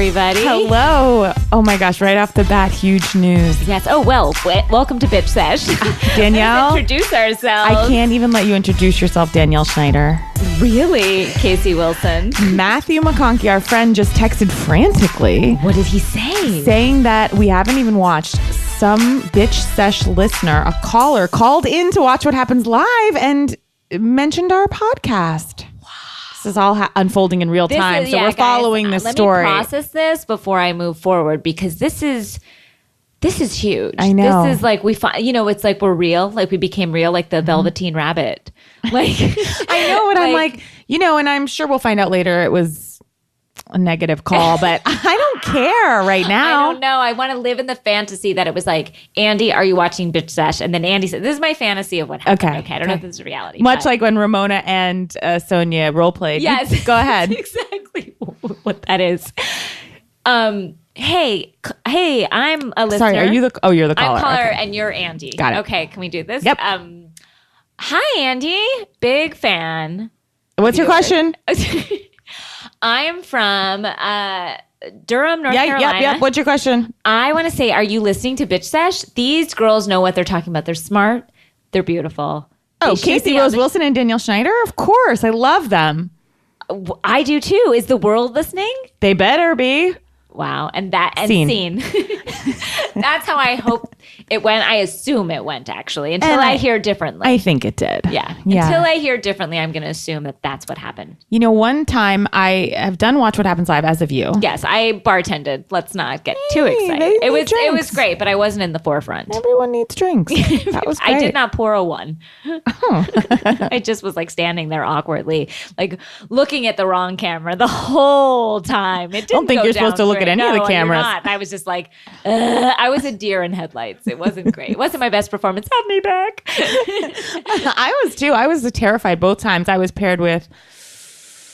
everybody. Hello. Oh my gosh, right off the bat, huge news. Yes. Oh, well, welcome to Bitch Sesh. Danielle. Let's introduce ourselves. I can't even let you introduce yourself, Danielle Schneider. Really? Casey Wilson. Matthew McConkey, our friend, just texted frantically. What did he say? Saying that we haven't even watched. Some Bitch Sesh listener, a caller, called in to watch What Happens Live and mentioned our podcast. This is all unfolding in real time, so we're following this story. Let me process this before I move forward because this is huge. I know. This is like it's like we're real, like we became real, like the Velveteen Rabbit. Like I know, and I'm like, and I'm sure we'll find out later it was a negative call, but I don't care right now. I don't know. I want to live in the fantasy that it was like, Andy, are you watching Bitch Sesh? And then Andy said, this is my fantasy of what happened. Okay. I don't know if this is reality. Much like when Ramona and Sonia role played. Yes. Go ahead. Exactly what that is. Hey, I'm a listener. Sorry, you're the caller. I'm caller okay. and you're Andy. Got it. Okay, can we do this? Yep. Hi, Andy. Big fan. What's your question? I am from Durham, North Carolina. Yep. What's your question? I want to say, are you listening to Bitch Sesh? These girls know what they're talking about. They're smart. They're beautiful. Oh, Casey Rose Wilson and Danielle Schneider? Of course. I love them. I do too. Is the world listening? They better be. Wow. And scene. That's how I hope it went. I assume it went, actually, until I hear differently. I think it did. Yeah. Until I hear differently, I'm going to assume that that's what happened. One time I have done Watch What Happens Live as of you. Yes, I bartended. Let's not get too excited. It was great, but I wasn't in the forefront. Everyone needs drinks. That was great. I did not pour a one. Oh. I just was like standing there awkwardly, like looking at the wrong camera the whole time. It didn't I don't think you're supposed to look at any of the cameras. You're not. I was just like, I was a deer in headlights. It wasn't great. It wasn't my best performance. Have me back. I was too. I was terrified both times. I was paired with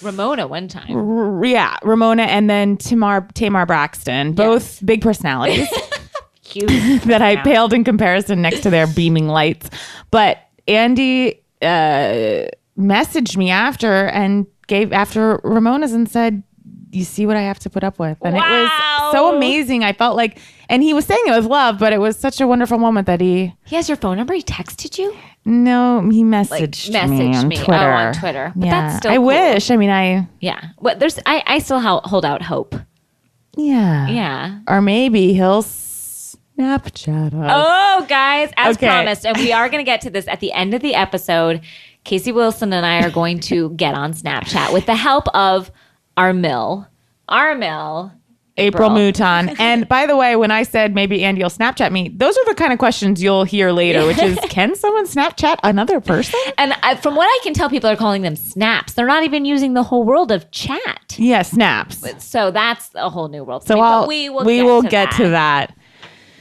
Ramona one time. Ramona and then Tamar Braxton. Both big personalities. Huge. That I paled in comparison next to their beaming lights. But Andy messaged me after Ramona's and said, you see what I have to put up with. And It was so amazing. I felt like, and he was saying it with love, but it was such a wonderful moment that he has your phone number. He texted you? No, he messaged me on Twitter. Oh, on Twitter. But that's still cool. Wish. I mean, yeah. But I still hold out hope. Yeah. Yeah. Or maybe he'll Snapchat us. Oh, guys, as promised, and we are going to get to this at the end of the episode. Casey Wilson and I are going to get on Snapchat with the help of our mill, April Mouton. And by the way, when I said maybe Andy will Snapchat me, those are the kind of questions you'll hear later, which is, can someone Snapchat another person? And from what I can tell, people are calling them snaps. They're not even using the whole world of chat. Yeah, snaps. So that's a whole new world. So we will get to that.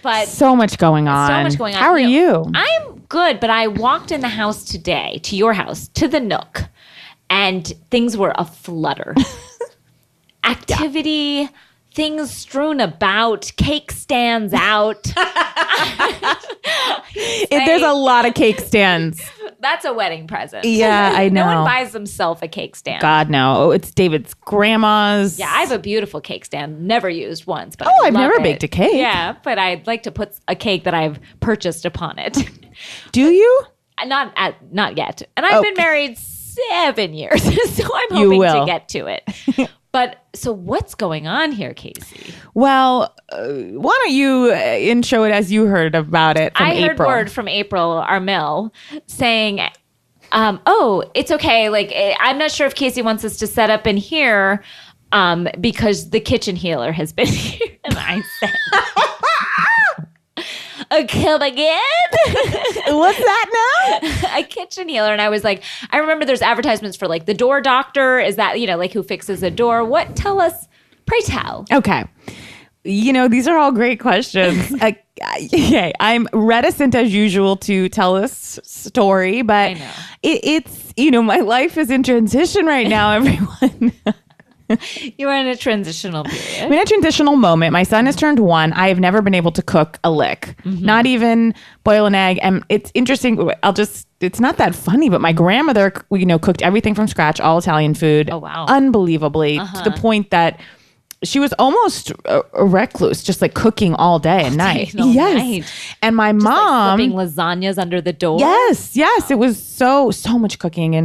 But so much going on. How are you? I'm good, but I walked in the house today, to your house, to the Nook, and things were aflutter. Activity, things strewn about, cake stands out. There's a lot of cake stands. That's a wedding present. Yeah, I know. No one buys themselves a cake stand. God, no. Oh, it's David's grandma's. Yeah, I have a beautiful cake stand. Never used once, but I've never baked a cake. Yeah, but I'd like to put a cake that I've purchased upon it. Do you? Not yet. And I've been married 7 years, so I'm hoping to get to it. But so what's going on here, Casey? Well, why don't you intro it as you heard about it from April? I heard word from April, our mill, saying, it's okay. Like, I'm not sure if Casey wants us to set up in here because the kitchen healer has been here. And I said... Come again? What's that now? A kitchen healer. And I was like, I remember there's advertisements for like the door doctor. Is that, like who fixes a door? What? Tell us, pray tell. Okay. These are all great questions. Okay. I'm reticent as usual to tell this story, but I know. It's, my life is in transition right now, everyone. You are in a transitional period. I'm in a transitional moment. My son has turned 1. I have never been able to cook a lick, not even boil an egg. And it's interesting. It's not that funny, but my grandmother, cooked everything from scratch, all Italian food. Oh, wow. Unbelievably, to the point that she was almost a recluse, just like cooking all day and night. Yes. And my mom slipping lasagnas under the door. Yes. It was so much cooking.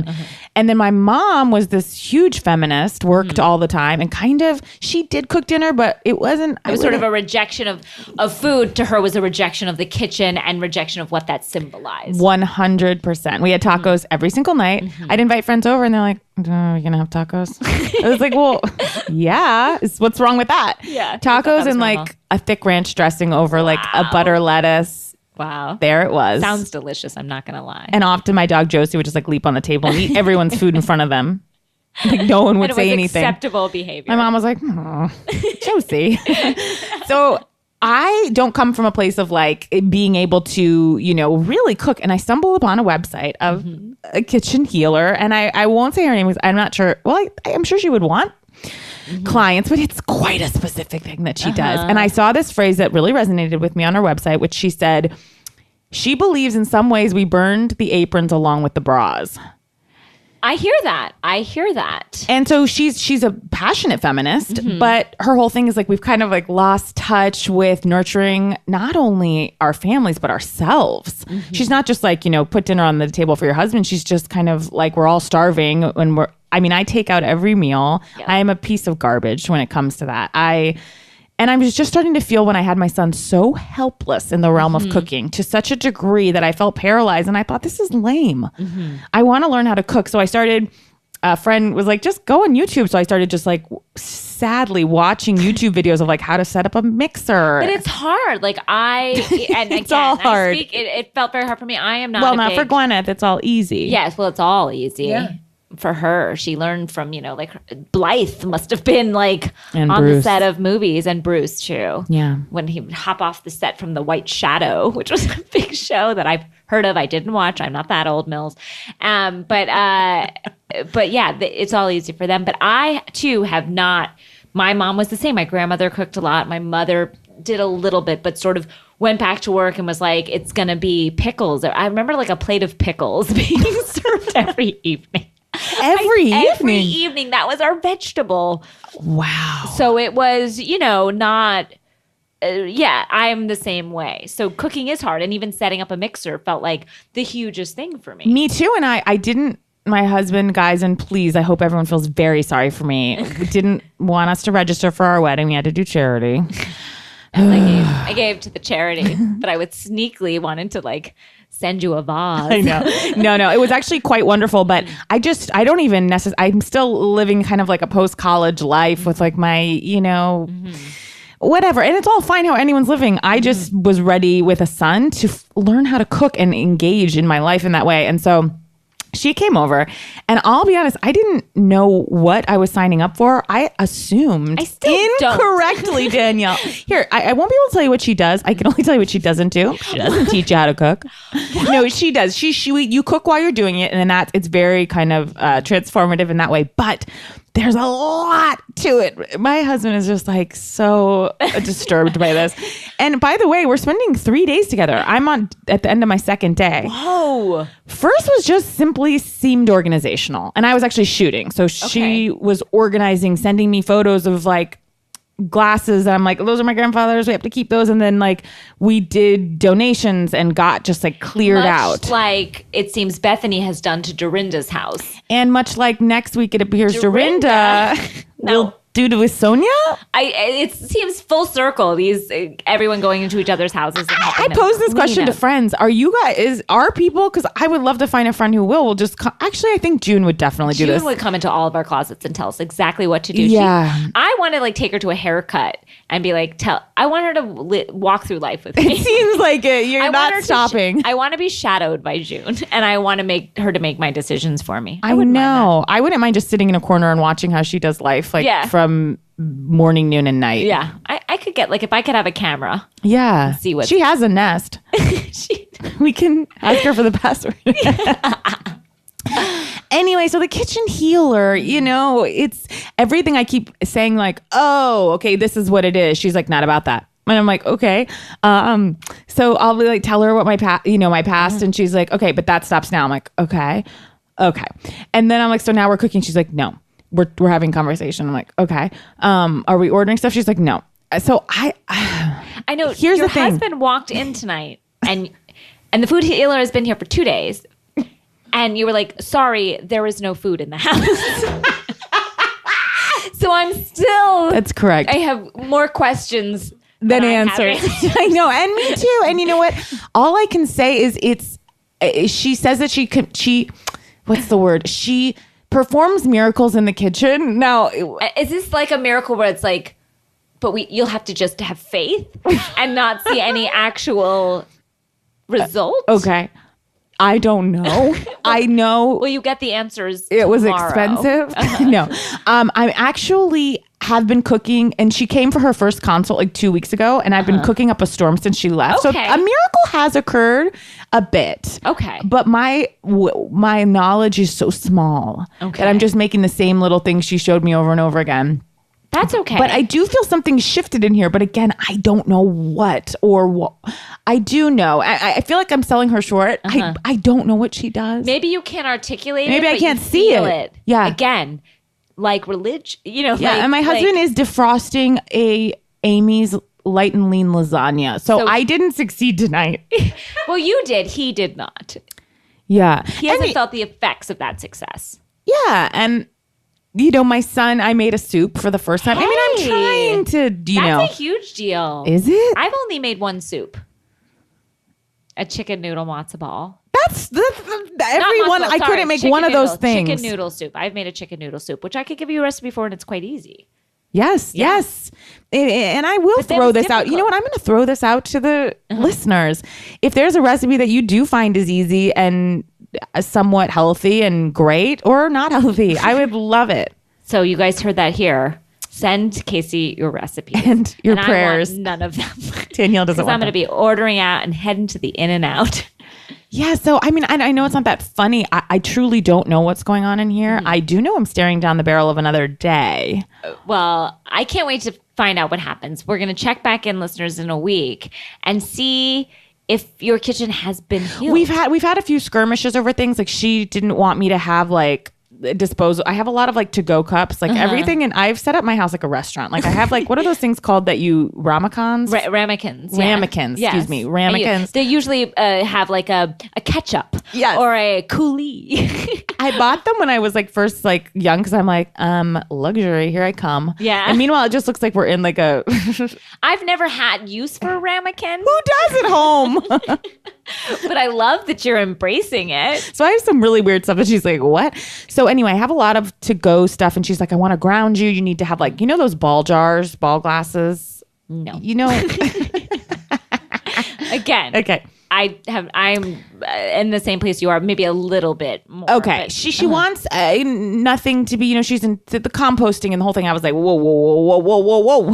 And then my mom was this huge feminist, worked all the time, and kind of, she did cook dinner, but it wasn't. It was sort of a rejection of food. To her was a rejection of the kitchen and rejection of what that symbolized. 100%. We had tacos every single night. I'd invite friends over and they're like, oh, are we going to have tacos? I was like, well, yeah. What's wrong with that? Yeah. Tacos and like a thick ranch dressing over like a butter lettuce. Wow. There it was. Sounds delicious. I'm not going to lie. And often my dog Josie would just like leap on the table and eat everyone's food in front of them. Like no one would say anything. Acceptable behavior. My mom was like, oh, Josie. So I don't come from a place of like being able to, really cook. And I stumbled upon a website of a kitchen healer. And I won't say her name because I'm not sure. Well, I'm sure she would want clients, but it's quite a specific thing that she does. And I saw this phrase that really resonated with me on her website, which she said, she believes in some ways we burned the aprons along with the bras. I hear that. And so she's a passionate feminist, but her whole thing is like we've kind of like lost touch with nurturing not only our families but ourselves. She's not just like, put dinner on the table for your husband. She's just kind of like we're all starving when I take out every meal. Yep. I am a piece of garbage when it comes to that. And I was just starting to feel when I had my son so helpless in the realm of cooking to such a degree that I felt paralyzed. And I thought, this is lame. I want to learn how to cook. So I started, a friend was like, just go on YouTube. So I started just like sadly watching YouTube videos of like how to set up a mixer. But it's hard. Like it's all hard. It felt very hard for me. I am not. Well, not for Gwyneth. It's all easy. Yes. Well, it's all easy. Yeah. For her, she learned from, like Blythe must have been like and on Bruce. the set of movies, and Bruce too. Yeah. When he would hop off the set from The White Shadow, which was a big show that I've heard of. I didn't watch. I'm not that old, Mills. But yeah, it's all easy for them. But I too have not. My mom was the same. My grandmother cooked a lot. My mother did a little bit, but sort of went back to work and was like, it's going to be pickles. I remember like a plate of pickles being served every evening. Every evening, that was our vegetable. Wow. So it was, not, I'm the same way. So cooking is hard. And even setting up a mixer felt like the hugest thing for me. Me too. And I didn't, my husband, guys, and please, I hope everyone feels very sorry for me. We didn't want us to register for our wedding. We had to do charity. I gave to the charity, but I would sneakily wanted to like send you a vase. I know. No. It was actually quite wonderful, but I don't even necessarily, I'm still living kind of like a post-college life with like my, whatever. And it's all fine how anyone's living. I just was ready with a son to learn how to cook and engage in my life in that way. And so she came over, and I'll be honest, I didn't know what I was signing up for. I assumed incorrectly, Danielle. Here, I won't be able to tell you what she does. I can only tell you what she doesn't do. She doesn't teach you how to cook. No, she does. You cook while you're doing it, and then it's very kind of transformative in that way. But there's a lot to it. My husband is just like so disturbed by this. And by the way, we're spending 3 days together. I'm at the end of my second day. Whoa. First was just simply seemed organizational. And I was actually shooting. So she was organizing, sending me photos of like glasses. And I'm like, those are my grandfather's. We have to keep those. And then like we did donations and got just like cleared out. Much like it seems Bethany has done to Dorinda's house. And much like next week it appears Dorinda will do to with Sonia. It seems full circle. Everyone going into each other's houses. And I posed this question to friends. Are people? Because I would love to find a friend who will just. Actually, I think June would definitely do this. June would come into all of our closets and tell us exactly what to do. Yeah, I want to like take her to a haircut and be like, I want her to walk through life with me. It seems like you're not stopping. I want to be shadowed by June, and I want to make her to make my decisions for me. I know. I wouldn't mind just sitting in a corner and watching how she does life. From morning, noon, and night. Yeah. I could get, like, if I could have a camera. Yeah. See what she has a Nest. We can ask her for the password. Anyway, so the kitchen healer, it's everything I keep saying like, oh, okay, this is what it is. She's like, not about that. And I'm like, okay. So I'll be like, tell her what my past. And she's like, okay, but that stops now. I'm like, okay. And then I'm like, so now we're cooking. She's like, no. we're having conversation. I'm like, okay. Are we ordering stuff? She's like, no. So I know. Here's your the thing. husband walked in tonight and the food healer has been here for 2 days. And you were like, sorry, there is no food in the house. So I'm still. That's correct. I have more questions than answers. I know. And me too. And you know what? All I can say is she says that she what's the word? She performs miracles in the kitchen. Now, is this like a miracle where it's like, but you'll have to just have faith and not see any actual result? Okay. I don't know. I know. Well, you get the answers It was tomorrow. expensive. No. I actually have been cooking, and she came for her first consult like 2 weeks ago, and I've been cooking up a storm since she left. Okay. So a miracle has occurred a bit. Okay. But my knowledge is so small that I'm just making the same little things she showed me over and over again. That's okay. But I do feel something shifted in here. But again, I don't know what or what. I do know. I feel like I'm selling her short. I don't know what she does. Maybe you can't articulate it. Maybe I can't you see feel it. Yeah. Again, like religion, Yeah, like, and my husband is defrosting Amy's light and lean lasagna. So I didn't succeed tonight. Well, you did. He did not. Yeah. He hasn't felt the effects of that success. Yeah. And, my son, I made a soup for the first time. Hey, I mean, I'm trying to, That's a huge deal. Is it? I've only made one soup. A chicken noodle matzo ball. That's everyone. I couldn't make one of those things. Chicken noodle soup. I've made a chicken noodle soup, which I could give you a recipe for, and it's quite easy. Yes. And I will throw this out. You know what? I'm going to throw this out to the listeners. If there's a recipe that you do find is easy and somewhat healthy and great or not healthy, I would love it. So you guys heard that here. Send Casey your recipes. And your prayers. I want none of them. Danielle doesn't want I'm going to be ordering out and heading to the In-N-Out. Yeah, so I mean, I know it's not that funny. I truly don't know what's going on in here. I do know I'm staring down the barrel of another day. Well, I can't wait to find out what happens. We're going to check back in, listeners, in a week and see if your kitchen has been healed. We've had a few skirmishes over things. Like, she didn't want me to have like disposal. I have a lot of like to-go cups, like everything, and I've set up my house like a restaurant. Like, I have like, what are those things called that you ramekins? Ramekins. Ramekins. Yes. Excuse me. Ramekins. They usually have like a ketchup. Yes. Or a coulis. I bought them when I was like first like young because I'm like, luxury, here I come. Yeah. And meanwhile, it just looks like we're in like a I've never had use for a ramekin. Who does at home? But I love that you're embracing it. So I have some really weird stuff that she's like, what? So anyway, I have a lot of to-go stuff, and she's like, I want to ground you. You need to have like, those ball jars, ball glasses. No. Again. Okay. I'm in the same place you are, maybe a little bit more. Okay. She wants nothing to be, she's into the composting and the whole thing. I was like, whoa.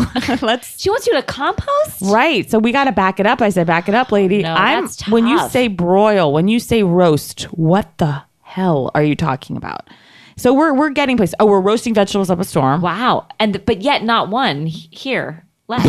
She wants you to compost? Right. So we got to back it up. I said, back it up, lady. No, that's tough. When you say broil, when you say roast, what the hell are you talking about? So we're getting places. Oh, we're roasting vegetables up a storm. Wow. But yet not one here left.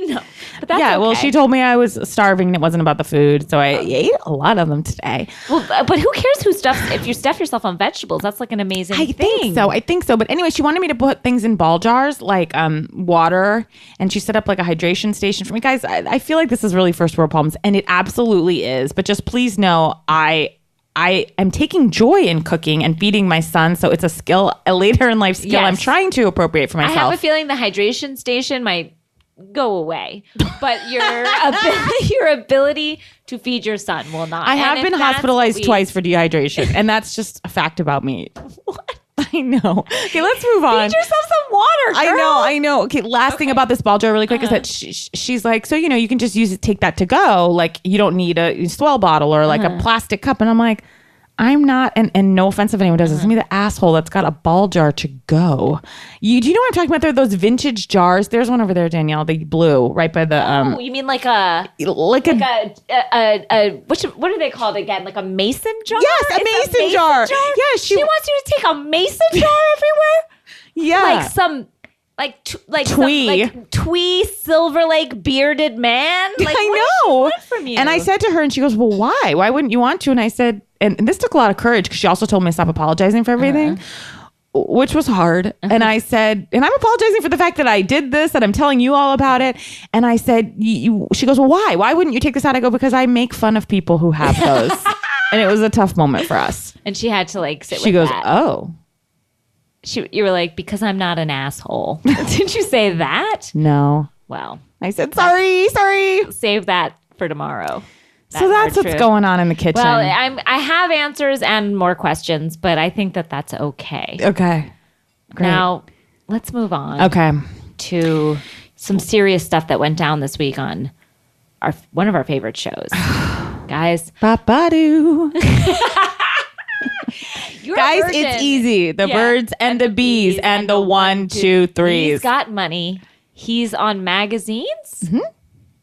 No. But that's okay. Well, she told me I was starving and it wasn't about the food. So I ate a lot of them today. Well, but who cares if you stuff yourself on vegetables? That's like an amazing thing. I think so. But anyway, she wanted me to put things in ball jars like water. And she set up like a hydration station for me. Guys, I feel like this is really first world problems. And it absolutely is. But just please know I am taking joy in cooking and feeding my son. So it's a skill, a later in life skill. Yes. I'm trying to appropriate for myself. I have a feeling the hydration station might go away, but your ability to feed your son will not. I have been hospitalized twice for dehydration, and that's just a fact about me. What? I know. Okay, let's move on. Feed yourself some water, girl. I know. Okay, last thing about this ball jar really quick is that she's like, so, you can just take that to go. Like, you don't need a swell bottle or like a plastic cup. And I'm like, I'm not, and no offense if anyone does this, I'm the asshole that's got a ball jar to go. Do you know what I'm talking about? There are those vintage jars. There's one over there, Danielle, the blue, right by the. Oh, you mean what are they called again? Like a mason jar? Yes, a mason jar. Yeah, she wants you to take a mason jar everywhere. Yeah, like some twee Silver Lake bearded man. Like, I know. From you? And I said to her, and she goes, well, why? Why wouldn't you want to? And I said, and this took a lot of courage because she also told me to stop apologizing for everything. Which was hard. And I said, and I'm apologizing for the fact that I did this, that I'm telling you all about it. And I said, she goes, well, why? Why wouldn't you take this out? I go, because I make fun of people who have those. And it was a tough moment for us. And she had to like sit she with goes, that. oh. You were like, because I'm not an asshole. Did you say that? No. Well. I said, sorry. Save that for tomorrow. So that's what's going on in the kitchen. Well, I have answers and more questions, but I think that that's okay. Okay. Great. Now, let's move on. Okay. To some serious stuff that went down this week on one of our favorite shows. Guys. Ba-ba-doo. Guys, it's easy. The birds and the bees and the 1, 2, 3s. He's got money. He's on magazines. Mm-hmm.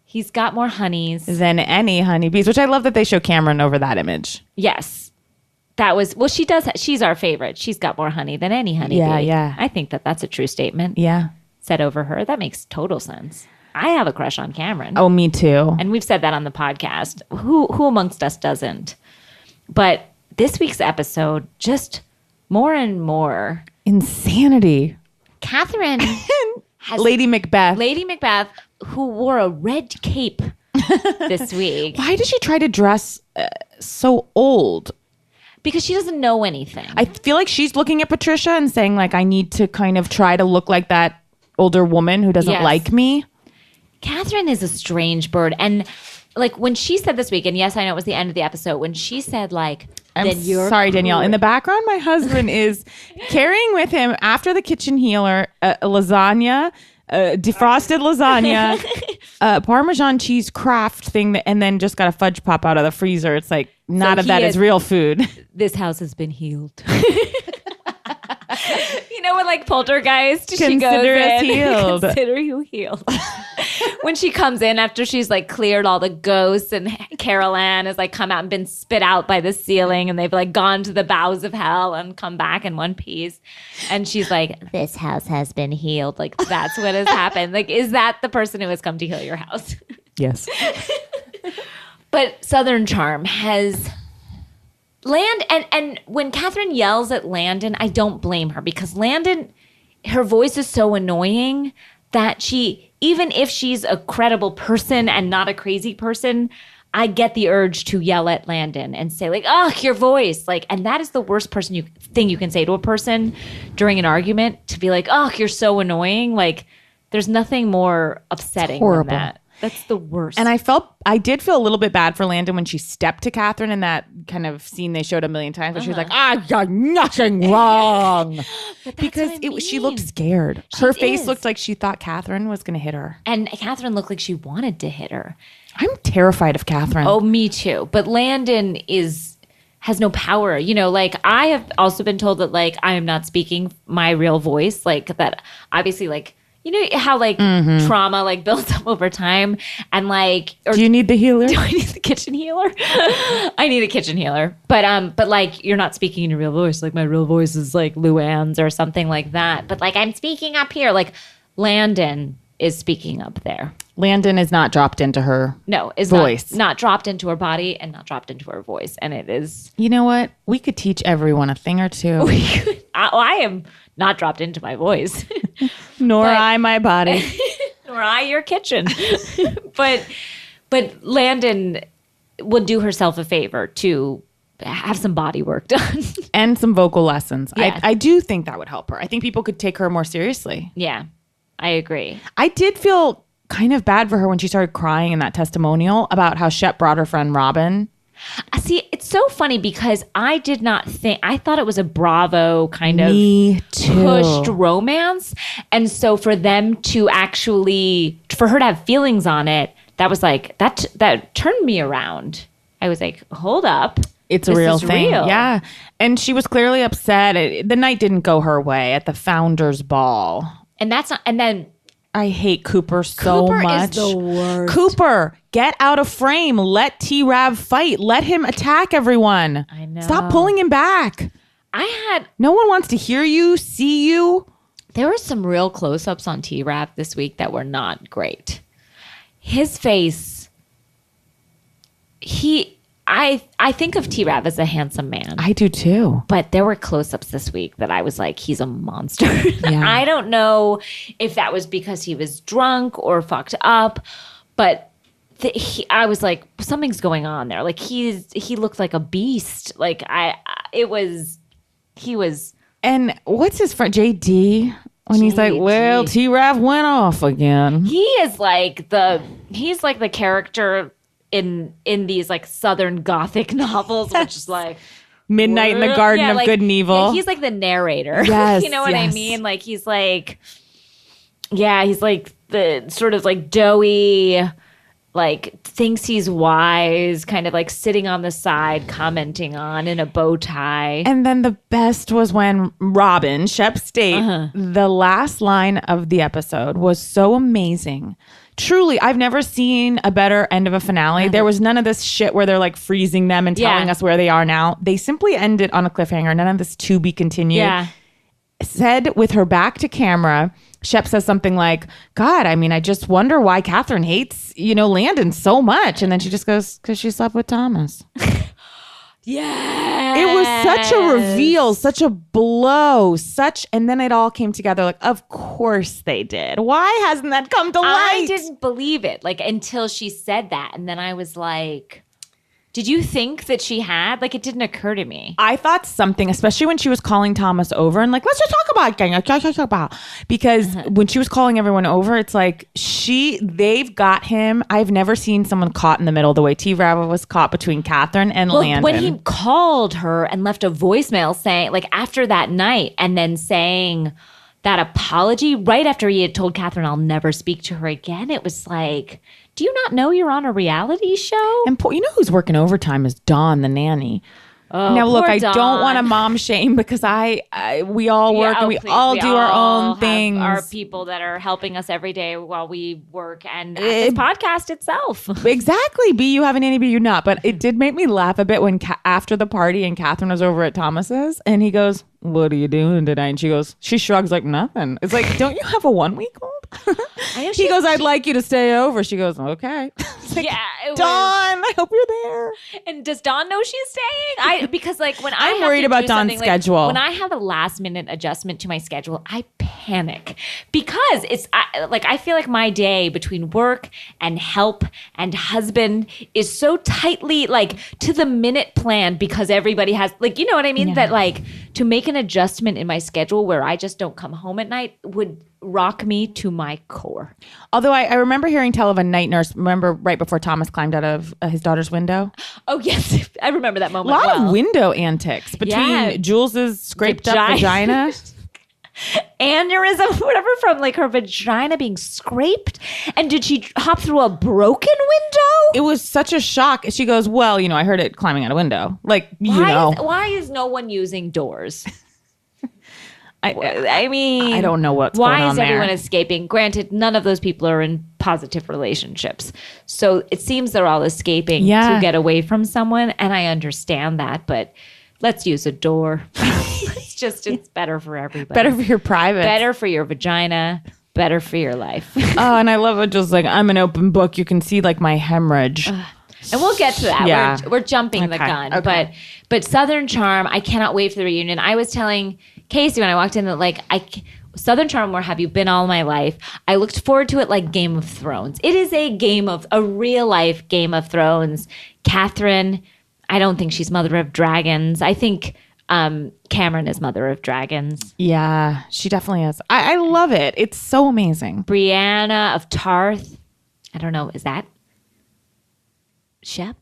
He's got more honeys than any honeybees, which I love that they show Cameron over that image. Yes. That was, well, she does. She's our favorite. She's got more honey than any honeybee. Yeah. I think that that's a true statement. Yeah. Said over her. That makes total sense. I have a crush on Cameron. Oh, me too. And we've said that on the podcast. Who amongst us doesn't? But this week's episode, just more and more. Insanity. Catherine has Lady Macbeth, who wore a red cape this week. Why did she try to dress so old? Because she doesn't know anything. I feel like she's looking at Patricia and saying, like, I need to kind of try to look like that older woman who doesn't like me. Catherine is a strange bird. And like when she said this week, and yes, I know it was the end of the episode, when she said like, sorry, Danielle. In the background, my husband is carrying with him after the kitchen healer a lasagna, defrosted lasagna, Parmesan cheese craft thing, and then just got a fudge pop out of the freezer. It's like none of that is real food. This house has been healed. You know, when like Poltergeist, she goes in, healed. Consider you healed. When she comes in after she's like cleared all the ghosts and Carol Ann has like come out and been spit out by the ceiling and they've like gone to the bowels of hell and come back in one piece. And she's like, this house has been healed. Like that's what has happened. Like, is that the person who has come to heal your house? Yes. But Southern Charm has... And when Catherine yells at Landon, I don't blame her because Landon, her voice is so annoying that she, even if she's a credible person and not a crazy person, I get the urge to yell at Landon and say like, "Oh, your voice!" Like, and that is the worst thing you can say to a person during an argument, to be like, "Oh, you're so annoying." Like, there's nothing more upsetting than that. That's the worst. And I did feel a little bit bad for Landon when she stepped to Catherine in that kind of scene they showed a million times where she was like, I've done nothing wrong. Because she looked scared. Her face looked like she thought Catherine was going to hit her. And Catherine looked like she wanted to hit her. I'm terrified of Catherine. Oh, me too. But Landon has no power. You know, like I have also been told that like I am not speaking my real voice. Like that obviously like, you know how like trauma like builds up over time and like... Do you need the healer? Do I need the kitchen healer? I need a kitchen healer. But like you're not speaking in your real voice. Like my real voice is like Luann's or something like that. But like I'm speaking up here. Like Landon is speaking up there. Landon is not dropped into her voice. Not dropped into her body and not dropped into her voice. And it is... You know what? We could teach everyone a thing or two. I am not dropped into my voice. Nor I my body. Nor I your kitchen. But Landon would do herself a favor to have some body work done. And some vocal lessons. Yeah. I do think that would help her. I think people could take her more seriously. Yeah, I agree. I did feel kind of bad for her when she started crying in that testimonial about how Shep brought her friend Robin. See, it's so funny because I did not think... I thought it was a Bravo kind of pushed romance. And so for them to actually... For her to have feelings on it, that was like... That turned me around. I was like, hold up. It's a real thing. Real. Yeah. And she was clearly upset. The night didn't go her way at the Founders Ball. And that's not... And then... I hate Cooper so much. Cooper is the worst. Cooper, get out of frame. Let T-Rav fight. Let him attack everyone. I know. Stop pulling him back. No one wants to hear you, see you. There were some real close-ups on T-Rav this week that were not great. His face, I think of T-Rav as a handsome man. I do too. But there were close-ups this week that I was like, he's a monster. Yeah. I don't know if that was because he was drunk or fucked up, but I was like, something's going on there. Like he looked like a beast. Like he was. And what's his friend JD? When he's like, well, T-Rav went off again. He's like the character in these like Southern Gothic novels, which is like Midnight in the Garden of Good and Evil. Yeah, he's like the narrator. Yes, you know what I mean? Like he's like the sort of like doughy, like thinks he's wise, kind of like sitting on the side commenting on in a bow tie. And then the best was when Robin, Shep State, the last line of the episode was so amazing. Truly, I've never seen a better end of a finale. There was none of this shit where they're like freezing them and telling us where they are now. They simply ended on a cliffhanger. None of this to be continued. Yeah. Said with her back to camera, Shep says something like, God, I mean, I just wonder why Catherine hates, Landon so much. And then she just goes, because she slept with Thomas. Yeah. It was such a reveal, such a blow, and then it all came together. Like, of course they did. Why hasn't that come to light? I didn't believe it, like, until she said that. And then I was like, did you think that she had? Like, it didn't occur to me. I thought something, especially when she was calling Thomas over and like, let's just talk about. Because when she was calling everyone over, it's like they've got him. I've never seen someone caught in the middle the way T-Rav was caught between Catherine and Landon. When he called her and left a voicemail saying, like, after that night, and then saying that apology right after he had told Catherine, I'll never speak to her again. It was like, do you not know you're on a reality show? And who's working overtime is Dawn, the nanny. Oh, now, look, I Dawn. don't want to mom shame because we all work and we all do our own things. Our people that are helping us every day while we work and this podcast itself. Exactly. B, you have a nanny, B, you not. But it did make me laugh a bit when after the party and Catherine was over at Thomas's and he goes, what are you doing tonight? And she shrugs like nothing. It's like, don't you have a 1 week old? He goes, I'd like you to stay over. She goes, okay. Like, Dawn, I hope you're there. And does Dawn know she's staying? Because like when I'm worried about Dawn's schedule. Like, when I have a last minute adjustment to my schedule, I panic because I feel like my day between work and help and husband is so tightly like to the minute planned because everybody has like, you know what I mean? Yeah. That like to make an adjustment in my schedule where I just don't come home at night would rock me to my core. Although I remember hearing tell of a night nurse, remember right before Thomas climbed out of his daughter's window? Oh, yes. I remember that moment. A lot of window antics between Jules's scraped up vagina. Aneurysm, whatever, from like her vagina being scraped. And did she hop through a broken window? It was such a shock. She goes, well, I heard it climbing out a window. Like, why is no one using doors? I mean, I don't know what's going on there. Why is everyone escaping? Granted, none of those people are in positive relationships. So it seems they're all escaping to get away from someone. And I understand that, but let's use a door. It's better for everybody. Better for your private. Better for your vagina. Better for your life. Oh, and I love it. Just like, I'm an open book. You can see like my hemorrhage. And we'll get to that. Yeah. We're jumping the gun. Okay. But Southern Charm, I cannot wait for the reunion. I was telling Casey when I walked in that like Southern Charm, where have you been all my life? I looked forward to it like Game of Thrones. It is a real life Game of Thrones. Catherine, I don't think she's Mother of Dragons. I think Cameron is Mother of Dragons. Yeah, she definitely is. I love it. It's so amazing. Brianna of Tarth. I don't know. Is that Shep?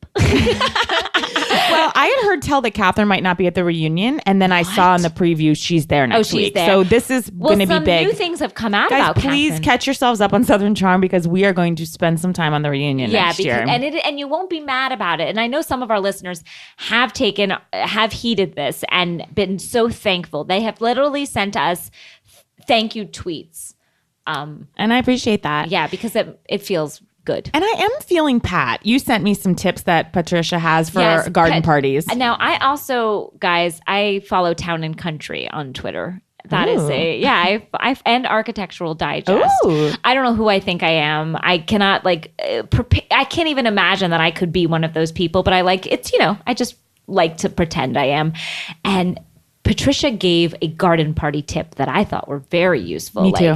Well, I had heard tell that Catherine might not be at the reunion, and then I saw in the preview she's there next week. There. So this is going to be big. New things have come out Guys, about please Catherine. Catch yourselves up on Southern Charm because we are going to spend some time on the reunion next year. And you won't be mad about it. And I know some of our listeners have heeded this and been so thankful. They have literally sent us thank you tweets. And I appreciate that. Yeah, because it feels good. And I am feeling Pat. You sent me some tips that Patricia has for garden parties. Now, I also, guys, I follow Town and Country on Twitter. That is and Architectural Digest. Ooh. I don't know who I think I am. I cannot I can't even imagine that I could be one of those people, but I just like to pretend I am. And Patricia gave a garden party tip that I thought were very useful. Me too.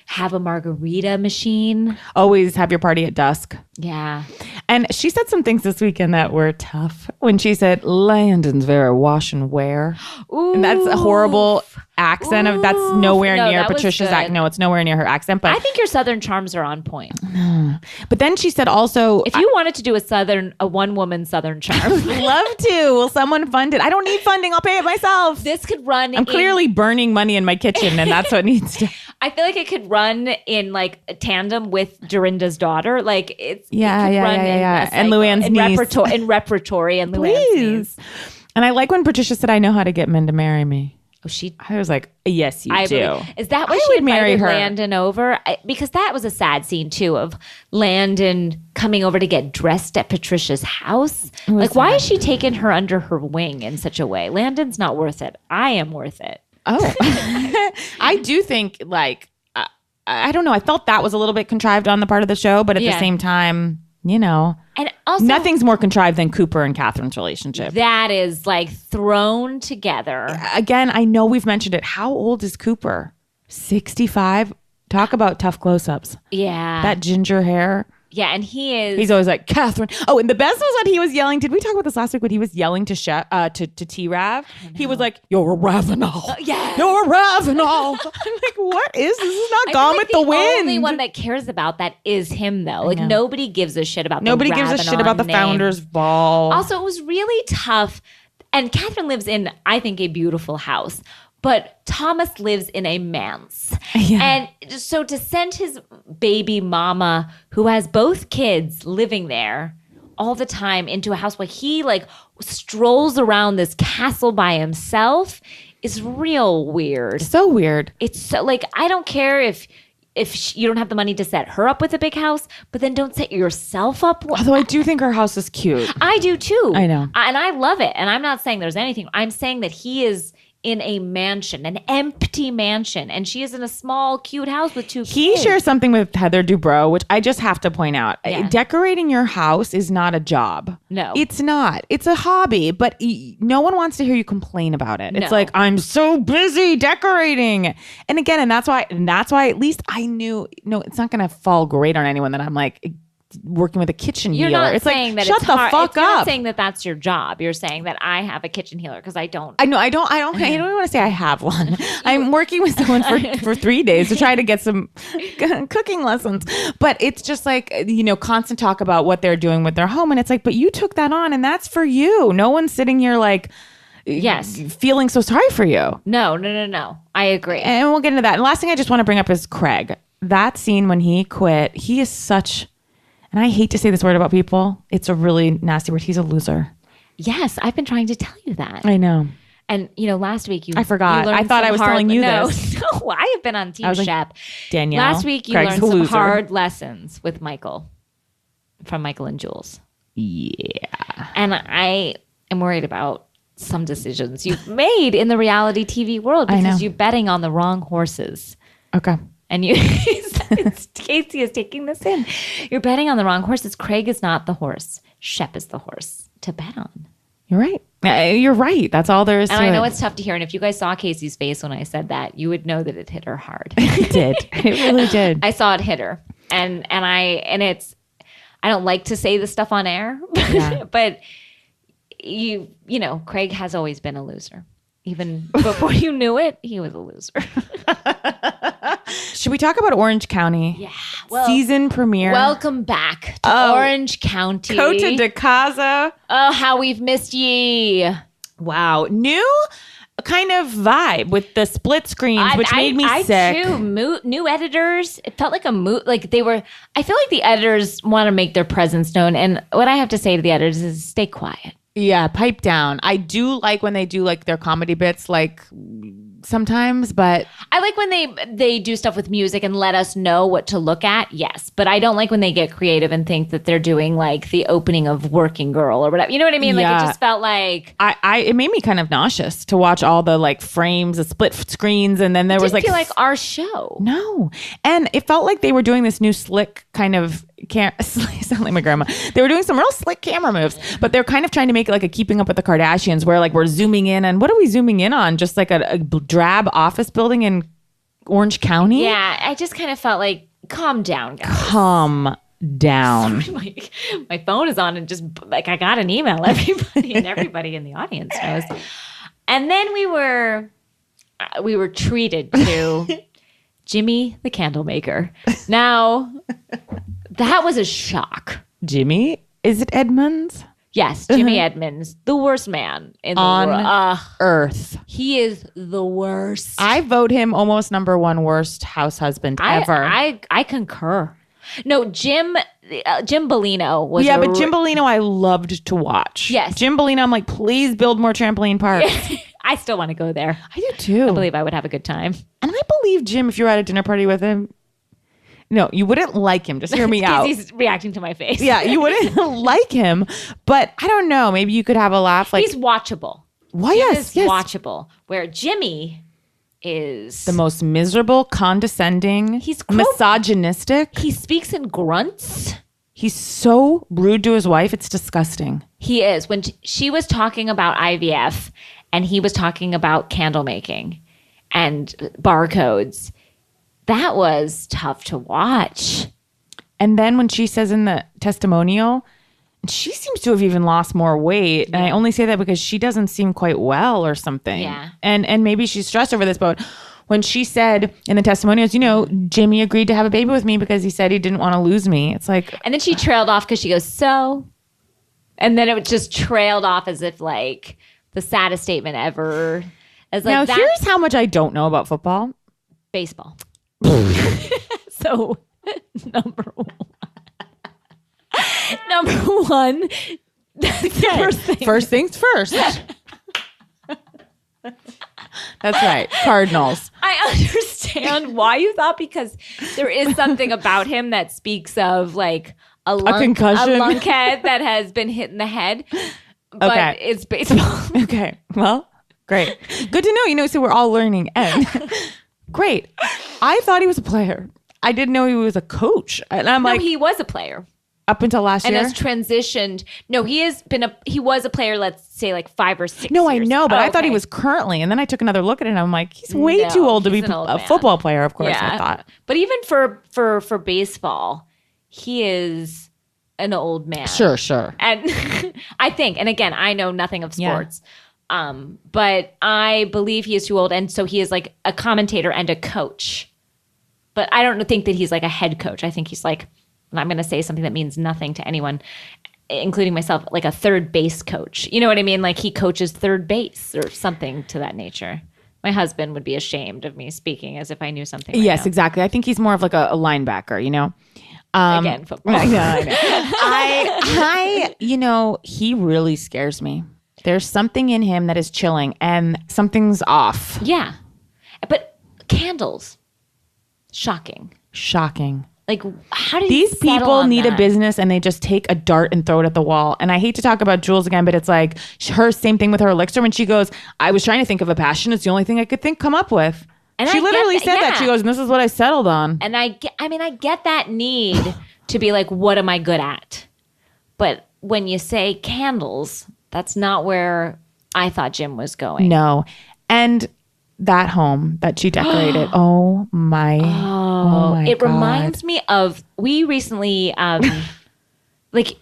Have a margarita machine. Always have your party at dusk. Yeah. And she said some things this weekend that were tough when she said, Landon's very wash and wear. Ooh. And that's a horrible accent. That's nowhere near Patricia's accent. No, it's nowhere near her accent. But I think your Southern charms are on point. But then she said also, if you wanted to do a one-woman Southern charm. Love to. Will someone fund it? I don't need funding. I'll pay it myself. This could run I'm clearly burning money in my kitchen, and that's what needs to. I feel like it could run in like a tandem with Dorinda's daughter. Like it could run and Luann's niece. In repertory and Luann's niece. And I like when Patricia said, I know how to get men to marry me. Oh, I was like, yes, you do. Is that why she invited Landon over? Because that was a sad scene too, of Landon coming over to get dressed at Patricia's house. Like, why is she taking her under her wing in such a way? Landon's not worth it. I am worth it. Oh, I do think I don't know. I felt that was a little bit contrived on the part of the show, but at the same time, and also nothing's more contrived than Cooper and Catherine's relationship. That is like thrown together. Again, I know we've mentioned it. How old is Cooper? 65? Talk about tough close-ups. Yeah. That ginger hair. Yeah, and he's always like, Catherine. Oh, and the best was when he was yelling. Did we talk about this last week when he was yelling to T-Rav? He was like, you're a Ravenel. Yeah. You're a Ravenel. I'm like, what is this? Is not Gone with the Wind. The only one that cares about that is him, though. Like, nobody gives a shit about Nobody gives a shit about the Founders Ball. Also, it was really tough. And Catherine lives in, I think, a beautiful house. But Thomas lives in a manse. Yeah. And so to send his baby mama, who has both kids living there all the time, into a house where he strolls around this castle by himself is real weird. So weird. It's so I don't care if you don't have the money to set her up with a big house, but then don't set yourself up. Although I do think her house is cute. I do too. I know. And I love it. And I'm not saying there's anything. I'm saying that he is in a mansion, an empty mansion, and she is in a small, cute house with two kids. He shares something with Heather Dubrow, which I just have to point out. Yeah. Decorating your house is not a job. No. It's not. It's a hobby, but no one wants to hear you complain about it. No. It's like, I'm so busy decorating. And again, and that's why at least I knew, no, it's not going to fall great on anyone that I'm like, working with a kitchen healer. You're not it's saying like, that shut the fuck up. You're not saying that that's your job. You're saying that I have a kitchen healer because I don't. I know. I don't even want to say I have one. I'm working with someone for 3 days to try to get some cooking lessons. But it's just like, constant talk about what they're doing with their home. And it's like, but you took that on and that's for you. No one's sitting here feeling so sorry for you. No. I agree. And we'll get into that. And last thing I just want to bring up is Craig. That scene when he quit, he is such... And I hate to say this word about people. It's a really nasty word. He's a loser. Yes, I've been trying to tell you that. I know. And, last week I forgot. I thought I was telling you this. No, I have been on Team Shep. Danielle. Last week you learned some hard lessons with Michael. From Michael and Jules. Yeah. And I am worried about some decisions you've made in the reality TV world because you're betting on the wrong horses. Okay. And Casey is taking this in. You're betting on the wrong horses. Craig is not the horse. Shep is the horse to bet on. You're right. You're right. That's all there is to it. And I know it's tough to hear. And if you guys saw Casey's face when I said that, you would know that it hit her hard. It did. It really did. I saw it hit her. And I don't like to say this stuff on air, but Craig has always been a loser. Even before you knew it, he was a loser. Should we talk about Orange County? Yeah. Well, season premiere. Welcome back to Orange County. Cota de Casa. Oh, how we've missed ye. Wow. New kind of vibe with the split screens, which made me sick. Too. New editors. It felt like a I feel like the editors want to make their presence known. And what I have to say to the editors is stay quiet. Yeah, pipe down. I do like when they do their comedy bits, sometimes, but I like when they do stuff with music and let us know what to look at. Yes, but I don't like when they get creative and think that they're doing like the opening of Working Girl or whatever. You know what I mean? Like it just felt like it made me kind of nauseous to watch all the like frames, the split screens, and then there was like feel like our show. No, and it felt like they were doing this new slick kind of sound like my grandma. They were doing some real slick camera moves, but they're kind of trying to make it like a Keeping Up with the Kardashians, where like we're zooming in, and what are we zooming in on? Just like a drab office building in Orange County. Yeah, I just kind of felt like, calm down, guys. Calm down. My phone is on, and just like I got an email. Everybody and everybody in the audience knows. And then we were treated to Jimmy the Candle Maker. Now, that was a shock. Jimmy? Is it Edmonds? Yes, Jimmy Edmonds, the worst man in the world. Earth. He is the worst. I vote him almost number one worst house husband ever. I concur. No, Jim Bellino was. Yeah, but Jim Bellino I loved to watch. Yes. Jim Bellino, I'm like, please build more trampoline parks. I still want to go there. I do too. I believe I would have a good time. And I believe Jim, if you were at a dinner party with him, no, you wouldn't like him. Just hear me out. He's reacting to my face. Yeah, you wouldn't like him. But I don't know. Maybe you could have a laugh. Like he's watchable. Why? Yes, watchable. Where Jimmy is the most miserable, condescending. He's misogynistic. He speaks in grunts. He's so rude to his wife. It's disgusting. He is. When she was talking about IVF and he was talking about candle making and barcodes, that was tough to watch. And then when she says in the testimonial, she seems to have even lost more weight. Yeah. And I only say that because she doesn't seem quite well or something. Yeah. And maybe she's stressed over this, but when she said in the testimonials, you know, Jimmy agreed to have a baby with me because he said he didn't want to lose me. It's like... And then she trailed off because she goes, so... And then it just trailed off as if like the saddest statement ever. As like now, here's how much I don't know about football. Baseball. So, number one, first things first. That's right. Cardinals. I understand why you thought, because there is something about him that speaks of like a concussion, a lunkhead that has been hit in the head. But it's baseball. Okay. Well, great. Good to know. You know, so we're all learning. And great. I thought he was a player. I didn't know he was a coach. And I'm like, he was a player. Up until last year? And has transitioned. No, he was a player, let's say like 5 or 6 No, years. I know, but I thought he was currently. And then I took another look at it and I'm like, he's way too old to be a football player, of course, I thought. But even for baseball, he is an old man. Sure. And I think, and again, I know nothing of sports, but I believe he is too old. And so he is like a commentator and a coach. But I don't think that he's like a head coach. I think he's like, and I'm going to say something that means nothing to anyone, including myself, like a third base coach. You know what I mean? Like he coaches third base or something to that nature. My husband would be ashamed of me speaking as if I knew something. Yes, exactly. I think he's more of like a linebacker, you know? Again, football. I know. You know, he really scares me. There's something in him that is chilling and something's off. Yeah. But candles. Shocking. Like, how do you These people need a business and they just take a dart and throw it at the wall. And I hate to talk about Jules again, but it's like her same thing with her elixir when she goes, I was trying to think of a passion. It's the only thing I could come up with. And she literally said that. She goes, and this is what I settled on. And I get that need to be like, what am I good at? But when you say candles, that's not where I thought Jim was going. No. And that home that she decorated. Oh my God. It reminds me of, we recently we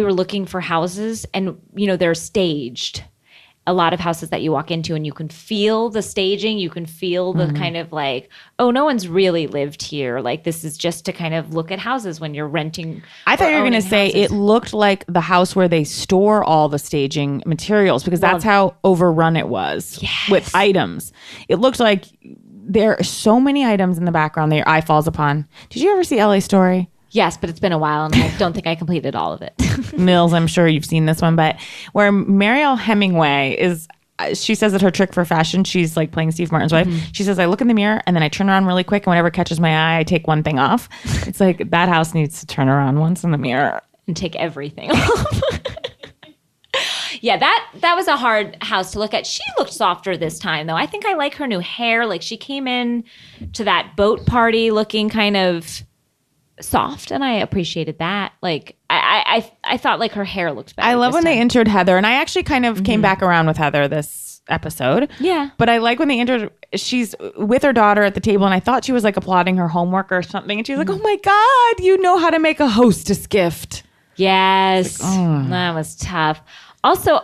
were looking for houses and you know, they're staged. A lot of houses that you walk into and you can feel the staging, you can feel the kind of like, oh, no one's really lived here. Like this is just to kind of look at houses when you're renting. I thought you were going to say it looked like the house where they store all the staging materials because that's how overrun it was with items. It looked like there are so many items in the background that your eye falls upon. Did you ever see LA Story? Yes, but it's been a while and I don't think I completed all of it. Mills, I'm sure you've seen this one, but where Mariel Hemingway is she says that her trick for fashion, she's like playing Steve Martin's wife. She says, I look in the mirror and then I turn around really quick. And whenever it catches my eye, I take one thing off. It's like that house needs to turn around once in the mirror. And take everything off. Yeah, that was a hard house to look at. She looked softer this time, though. I think I like her new hair. Like, she came in to that boat party looking kind of soft, and I appreciated that. Like, I thought like her hair looked better. I love when they entered Heather, and I actually kind of came back around with Heather this episode. Yeah. But I like when they entered, she's with her daughter at the table, and I thought she was like applauding her homework or something, and she was like, oh my God, you know how to make a hostess gift. Yes. Like, that was tough. Also,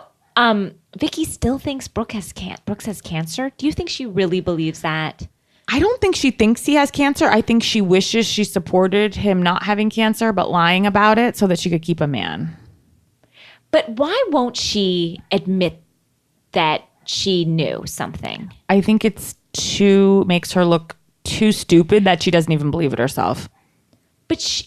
Vicky still thinks Brooks has cancer. Do you think she really believes that? I don't think she thinks he has cancer. I think she wishes she supported him not having cancer, but lying about it so that she could keep a man. But why won't she admit that she knew something? I think makes her look too stupid that she doesn't even believe it herself. But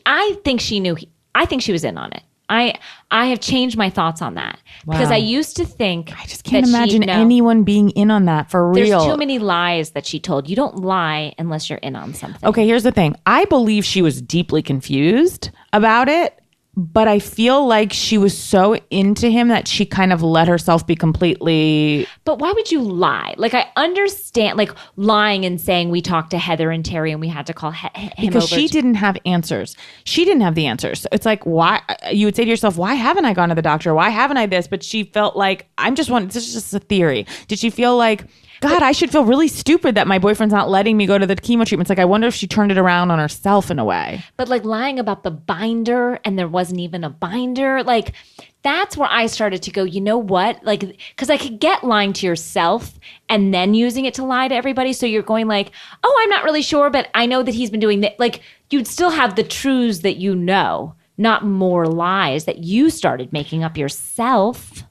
I think she knew. I think she was in on it. I have changed my thoughts on that. Wow. Because I used to think I just can't imagine anyone being in on that for real. There's too many lies that she told. You don't lie unless you're in on something. Okay, here's the thing. I believe she was deeply confused about it, but I feel like she was so into him that she kind of let herself be completely... But why would you lie? Like, I understand, like, lying and saying we talked to Heather and Terry and we had to call him because she didn't have answers. She didn't have the answers. It's like, why? You would say to yourself, why haven't I gone to the doctor? Why haven't I this? But she felt like, this is just a theory. Did she feel like, God, I should feel really stupid that my boyfriend's not letting me go to the chemo treatments. Like, I wonder if she turned it around on herself in a way. But like lying about the binder and there wasn't even a binder, like that's where I started to go, you know what? Like, because I could get lying to yourself and then using it to lie to everybody. So you're going like, oh, I'm not really sure, but I know that he's been doing that. Like, you'd still have the truths that you know, not more lies that you started making up yourself,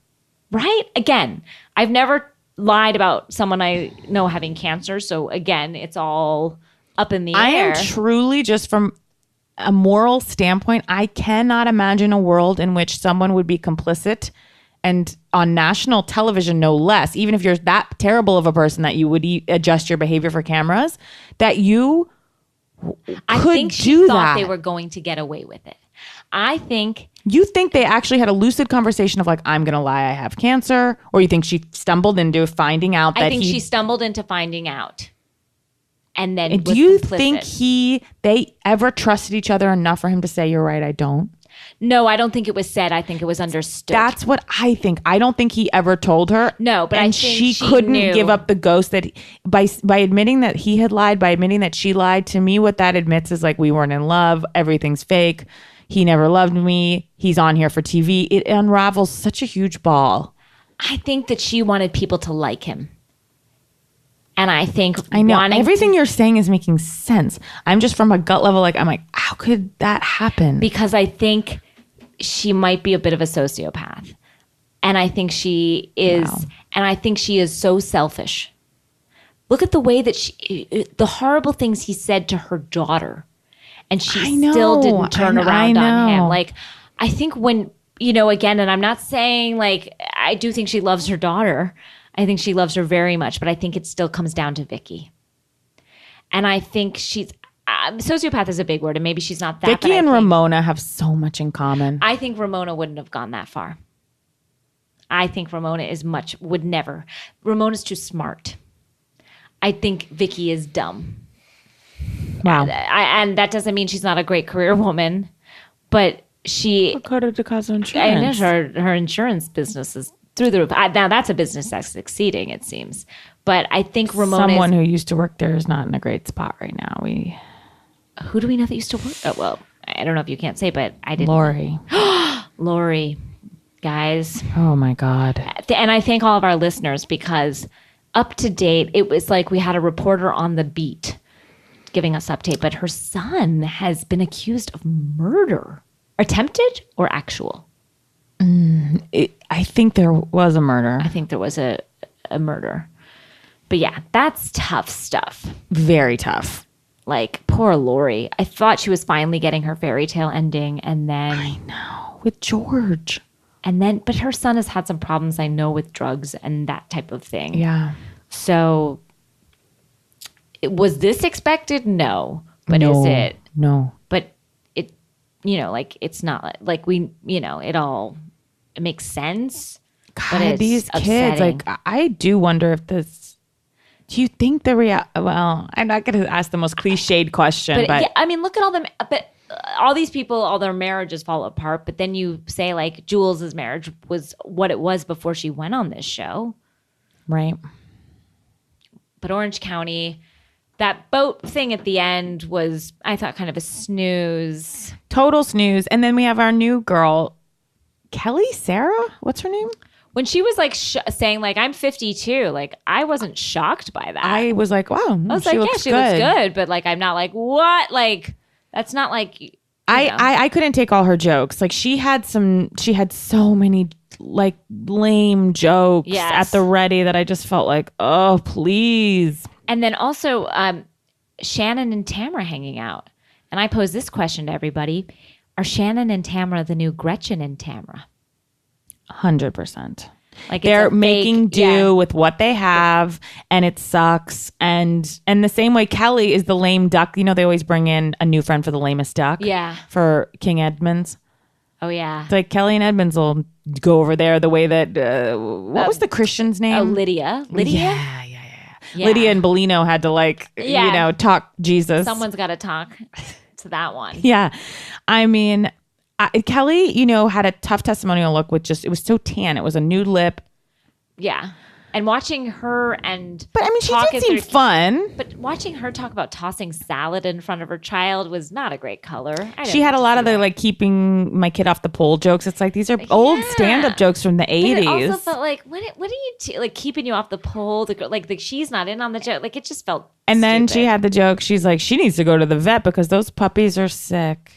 right? Again, I've never lied about someone I know having cancer. So again, it's all up in the air. I am truly, just from a moral standpoint, I cannot imagine a world in which someone would be complicit, and on national television, no less, even if you're that terrible of a person that you would adjust your behavior for cameras, that you I think she thought they were going to get away with it. You think they actually had a lucid conversation of like, I'm going to lie, I have cancer? Or you think she stumbled into finding out that she stumbled into finding out. And then do you think they ever trusted each other enough for him to say, you're right, I don't? No, I don't think it was said. I think it was understood. That's what I think. I don't think he ever told her. No, but I think she couldn't knew. Give up the ghost that by admitting that he had lied, by admitting that she lied. To me, what that admits is like, we weren't in love. Everything's fake. He never loved me. He's on here for TV. It unravels such a huge ball. I think that she wanted people to like him. And I think I know everything you're saying is making sense. I'm just from a gut level, like, I'm like, how could that happen? Because I think she might be a bit of a sociopath. And I think she is, and I think she is so selfish. Look at the way that the horrible things he said to her daughter. And she still didn't turn around on him. Like, I think when, again, and I'm not saying like, I do think she loves her daughter. I think she loves her very much, but I think it still comes down to Vicky. And I think she's, sociopath is a big word, and maybe she's not that. Vicky and Ramona have so much in common. I think Ramona wouldn't have gone that far. I think Ramona would never. Ramona's too smart. I think Vicky is dumb. Wow. And that doesn't mean she's not a great career woman, but Carter DeCaso Insurance. I know her insurance business is through the roof. Now that's a business that's succeeding, it seems. But I think Ramona, someone who used to work there, is not in a great spot right now. Who do we know that used to work? Oh, well, I don't know if you can't say, but I didn't. Lori, guys. Oh my God. And I thank all of our listeners, because up to date, it was like we had a reporter on the beat giving us update, but her son has been accused of murder. Attempted or actual? I think there was a murder. I think there was a murder. But yeah, that's tough stuff. Very tough. Like, poor Lori. I thought she was finally getting her fairy tale ending, and then... I know. With George. And then, but her son has had some problems, I know, with drugs and that type of thing. Yeah. So was this expected? No. But is it? No. But it, like it's not like we, it makes sense. God, these kids, like, I do wonder if this, do you think well, I'm not going to ask the most cliched question, but yeah, I mean, look at all them, but all these people, all their marriages fall apart. But then you say like Jules's marriage was what it was before she went on this show. Right. But Orange County, that boat thing at the end was, I thought, kind of a snooze. Total snooze. And then we have our new girl, Kelly Sarah. What's her name? When she was like saying like, I'm 52, like I wasn't shocked by that. I was like, wow. I was like, yeah, she looks good. But like, I'm not like, what? Like, that's not like. I couldn't take all her jokes. Like she had so many like lame jokes at the ready that I just felt like, oh, please. And then also Shannon and Tamara hanging out. And I pose this question to everybody. Are Shannon and Tamara the new Gretchen and Tamara? 100%. Like they're making do with what they have, and it sucks. And the same way Kelly is the lame duck. They always bring in a new friend for the lamest duck. Yeah. For King Edmonds. Oh, yeah. It's like Kelly and Edmonds will go over there the way that, what was the Christian's name? Oh, Lydia. Yeah. Lydia and Bellino had to talk Jesus. Someone's got to talk to that one. Yeah. I mean, Kelly, had a tough testimonial look with it was so tan. It was a nude lip. Yeah. And watching her But I mean, she did seem fun. But watching her talk about tossing salad in front of her child was not a great color. She had a lot of the keeping my kid off the pole jokes. It's like, these are old stand-up jokes from the 80s. But it also felt like, what are you keeping you off the pole? She's not in on the joke. Like, it just felt And then stupid. she had the joke. She's like, she needs to go to the vet because those puppies are sick.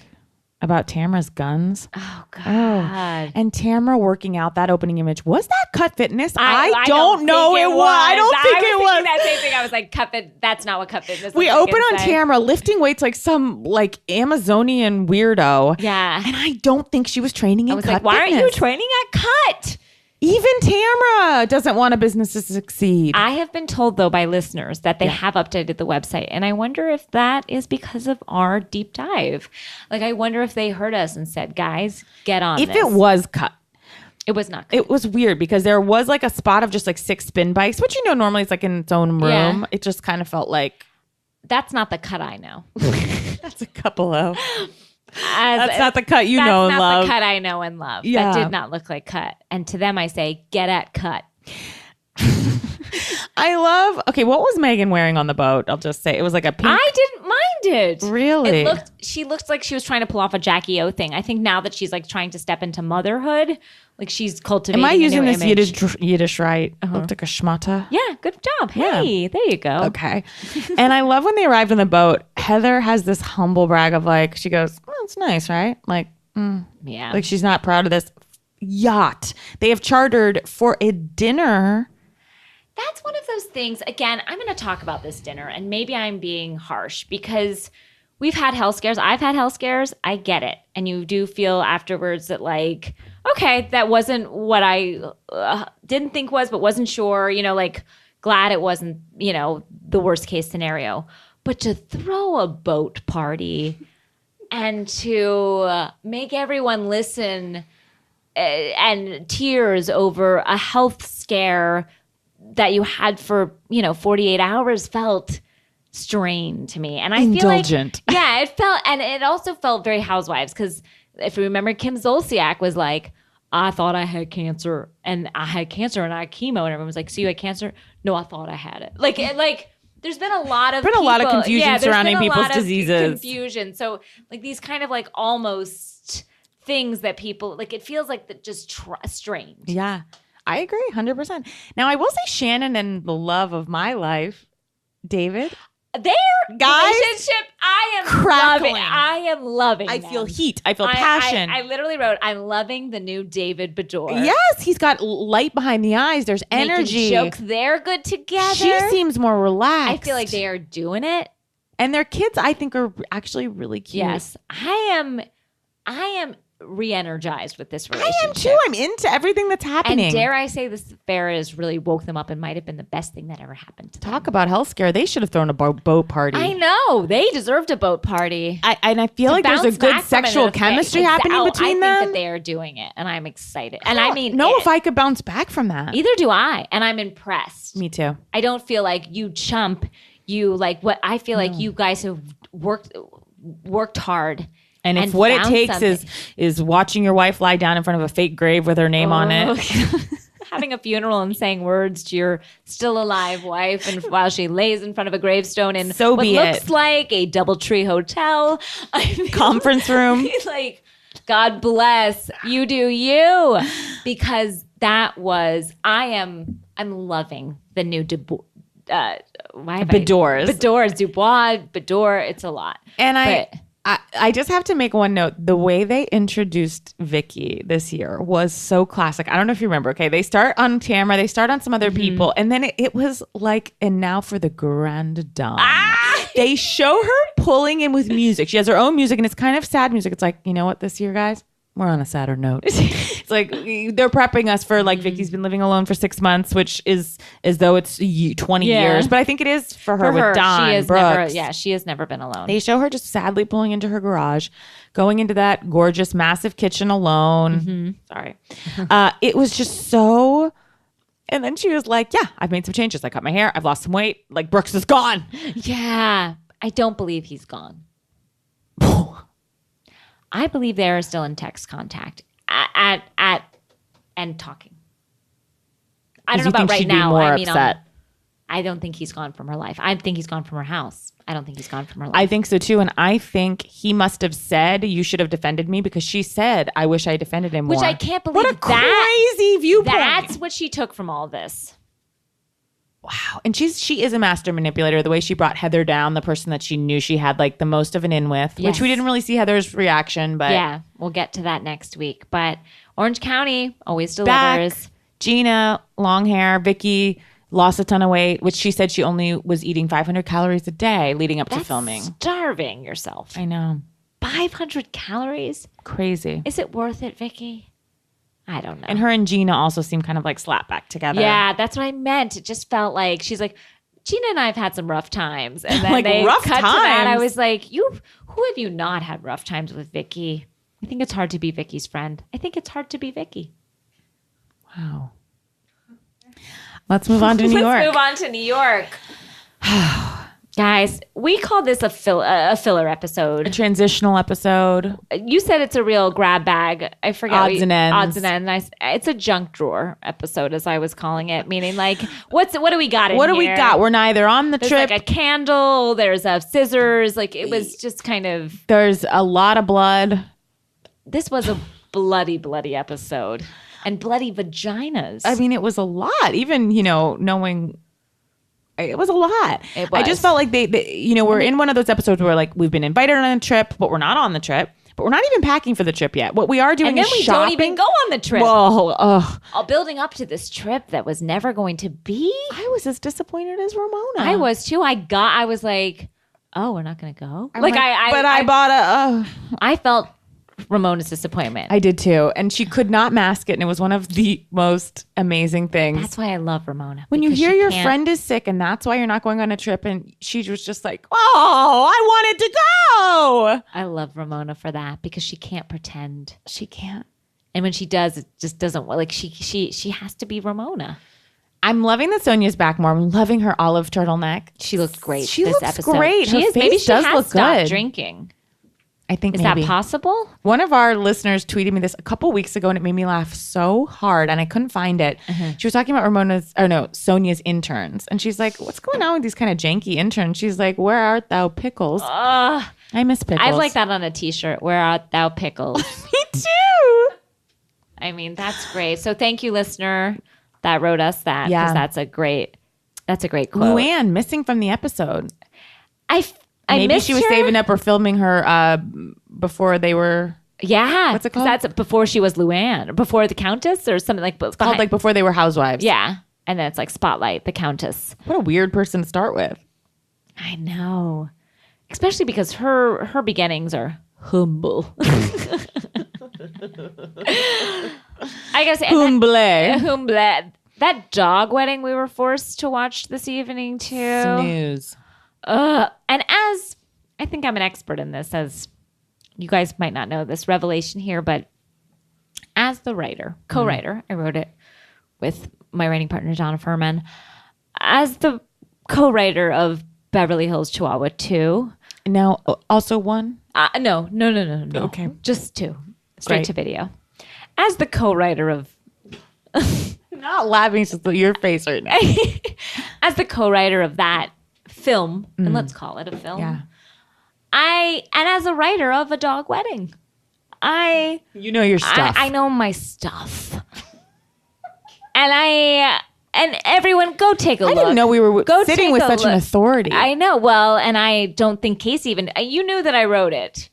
About Tamara's guns. Oh, God. Oh. And Tamara working out that opening image. Was that Cut Fitness? I don't know it was. I don't think it was. That same thing. I was like, Cut Fit. That's not what Cut Fitness is. We open on Tamara lifting weights like some Amazonian weirdo. Yeah. And I don't think she was training in Cut Fitness. Why aren't you training at Cut? Even Tamara doesn't want a business to succeed. I have been told, though, by listeners that they have updated the website. And I wonder if that is because of our deep dive. Like, I wonder if they heard us and said, guys, get on this. If it was Cut. It was not Cut. It was weird because there was a spot of just 6 spin bikes, which normally it's in its own room. Yeah. It just kind of felt like. That's not the Cut I know. That's a couple of. That's not the Cut you know and love. That's not the Cut I know and love. Yeah. That did not look like Cut. And to them, I say, get at Cut. I love. Okay, what was Megan wearing on the boat? I'll just say it was like a pink. I didn't mind it. Really? She looked like she was trying to pull off a Jackie O thing. I think now that she's trying to step into motherhood, she's cultivating. Am I using this image. Yiddish right? Looked like a schmata. Yeah, good job. Hey, there you go. Okay. And I love when they arrived on the boat. Heather has this humble brag of she goes, "Oh, it's nice, right?" Yeah. She's not proud of this yacht they have chartered for a dinner. That's one of those things. Again, I'm going to talk about this dinner, and maybe I'm being harsh because we've had health scares. I've had health scares. I get it. And you do feel afterwards that okay, that wasn't what I didn't think was, but wasn't sure, glad it wasn't, the worst case scenario. But to throw a boat party and to make everyone listen and tears over a health scare that you had for 48 hours felt strained to me. And I indulgent. Feel it felt, and it also felt very Housewives, because if you remember, Kim Zolciak was like, I thought I had cancer and I had chemo, and everyone was like, so you had cancer? No, I thought I had it. There's been a lot of confusion surrounding people's diseases. Confusion. So these kind of almost things that people it feels like that just strained. Yeah. I agree 100%. Now, I will say Shannon and the love of my life, David. Their relationship, I am crackling. I am loving. I feel heat. I feel passion. I literally wrote, I'm loving the new David Bedour. Yes, he's got light behind the eyes. There's energy. Jokes. They're good together. She seems more relaxed. I feel like they are doing it. And their kids, I think, are actually really cute. Yes, I am re-energized with this relationship. I am too. I'm into everything that's happening. And dare I say, this affair has really woke them up and might have been the best thing that ever happened to them. Talk about health scare. They should have thrown a boat party. I know. They deserved a boat party. I feel like there's a good sexual chemistry happening between them. I think that they are doing it, and I'm excited. And I mean, if I could bounce back from that. Either do I, and I'm impressed. Me too. I don't feel like you chump. You like what I feel like you guys have worked hard. And if what it takes is watching your wife lie down in front of a fake grave with her name on it. Having a funeral and saying words to your still alive wife and while she lays in front of a gravestone in what looks like a DoubleTree hotel. Conference room. Like, God bless. You do you. Because that was, I'm loving the new Bedores. Dubois, Bedore. It's a lot. And I just have to make one note. The way they introduced Vicky this year was so classic. I don't know if you remember. Okay, they start on Tamara, they start on some other people, and then it was like, and now for the grande dame. They show her pulling in with music. She has her own music, and it's kind of sad music. It's like, you know what, this year, guys? We're on a sadder note. It's like they're prepping us for like Vicky's been living alone for 6 months, which is as though it's 20 years. But I think it is for her with Don Brooks. She has never been alone. They show her just sadly pulling into her garage, going into that gorgeous, massive kitchen alone. Sorry. It was just so... And then she was like, yeah, I've made some changes. I cut my hair. I've lost some weight. Like, Brooks is gone. Yeah. I don't believe he's gone. I believe they are still in text contact at and talking. I don't know about right now. I mean, I don't think he's gone from her life. I think he's gone from her house. I don't think he's gone from her life. I think so too. And I think he must have said, you should have defended me, because she said, I wish I defended him more. Which I can't believe. What a crazy viewpoint. That's what she took from all this. Wow. And she is a master manipulator. The way she brought Heather down, the person that she knew she had like the most of an in with, which we didn't really see Heather's reaction, but yeah, we'll get to that next week. But Orange County always delivers. Gina, long hair. Vicky lost a ton of weight, which she said she only was eating 500 calories a day leading up to filming. Starving yourself. I know. 500 calories? Crazy. Is it worth it, Vicky? I don't know. And her and Gina also seem kind of like slap back together. Yeah, that's what I meant. It just felt like she's like, Gina and I have had some rough times. And then like they rough cut times. to that. I was like, who have you not had rough times with, Vicky? I think it's hard to be Vicky's friend. I think it's hard to be Vicky. Wow. Let's move on to New York. Let's move on to New York. Guys, we call this a filler episode. A transitional episode. You said it's a real grab bag. I forget. Odds and ends. It's a junk drawer episode, as I was calling it. Meaning, like, what do we got in here? What do we got? We're neither on the There's trip. Like a candle. There's scissors. Like, it was just kind of... There's a lot of blood. This was a bloody, bloody episode. And bloody vaginas. I mean, it was a lot. Even, knowing... It was a lot. It was. I just felt like they we're in one of those episodes where like we've been invited on a trip, but we're not on the trip. But we're not even packing for the trip yet. What we are doing is shopping. And then we don't even go on the trip. Whoa. All building up to this trip that was never going to be. I was as disappointed as Ramona. I was too. I was like, oh, we're not going to go? I felt Ramona's disappointment. I did too. And she could not mask it. And it was one of the most amazing things. That's why I love Ramona. When you hear your friend is sick and that's why you're not going on a trip. And she was just like, oh, I wanted to go. I love Ramona for that because she can't pretend. She can't. And when she does, it just doesn't like she has to be Ramona. I'm loving that Sonia's back more. I'm loving her olive turtleneck. She looked great. She this looks episode. great. She her is. face Maybe she does has look stopped good. drinking. I think is maybe. That possible? One of our listeners tweeted me this a couple weeks ago and it made me laugh so hard and I couldn't find it. She was talking about Sonia's interns. And she's like, what's going on with these kind of janky interns? She's like, where art thou pickles? I miss pickles. I'd like that on a t-shirt. Where art thou pickles? Me too. I mean, that's great. So thank you, listener, that wrote us that. Because that's a great quote. Luann, missing from the episode. Maybe she was saving up or filming her before they were... Yeah. What's it called? That's before she was Luann. Before the Countess or something like... It's called like before they were housewives. Yeah. And then it's like Spotlight, the Countess. What a weird person to start with. I know. Especially because her beginnings are humble. I gotta say, Humble. That dog wedding we were forced to watch this evening too. Snooze. And as I think I'm an expert in this, as you guys might not know this revelation here, but as the writer, co-writer, I wrote it with my writing partner, Donna Furman. As the co-writer of Beverly Hills Chihuahua 2. Now, also 1? No. Okay. Just 2. Straight to video. As the co-writer of... Not laughing, it's just your face right now. As the co-writer of that film, and let's call it a film, and as a writer of A Dog Wedding, you know your stuff. I know my stuff. And everyone, go take a look. I didn't know we were sitting with such an authority. I know. Well, and I don't think Casey even... You knew that I wrote it.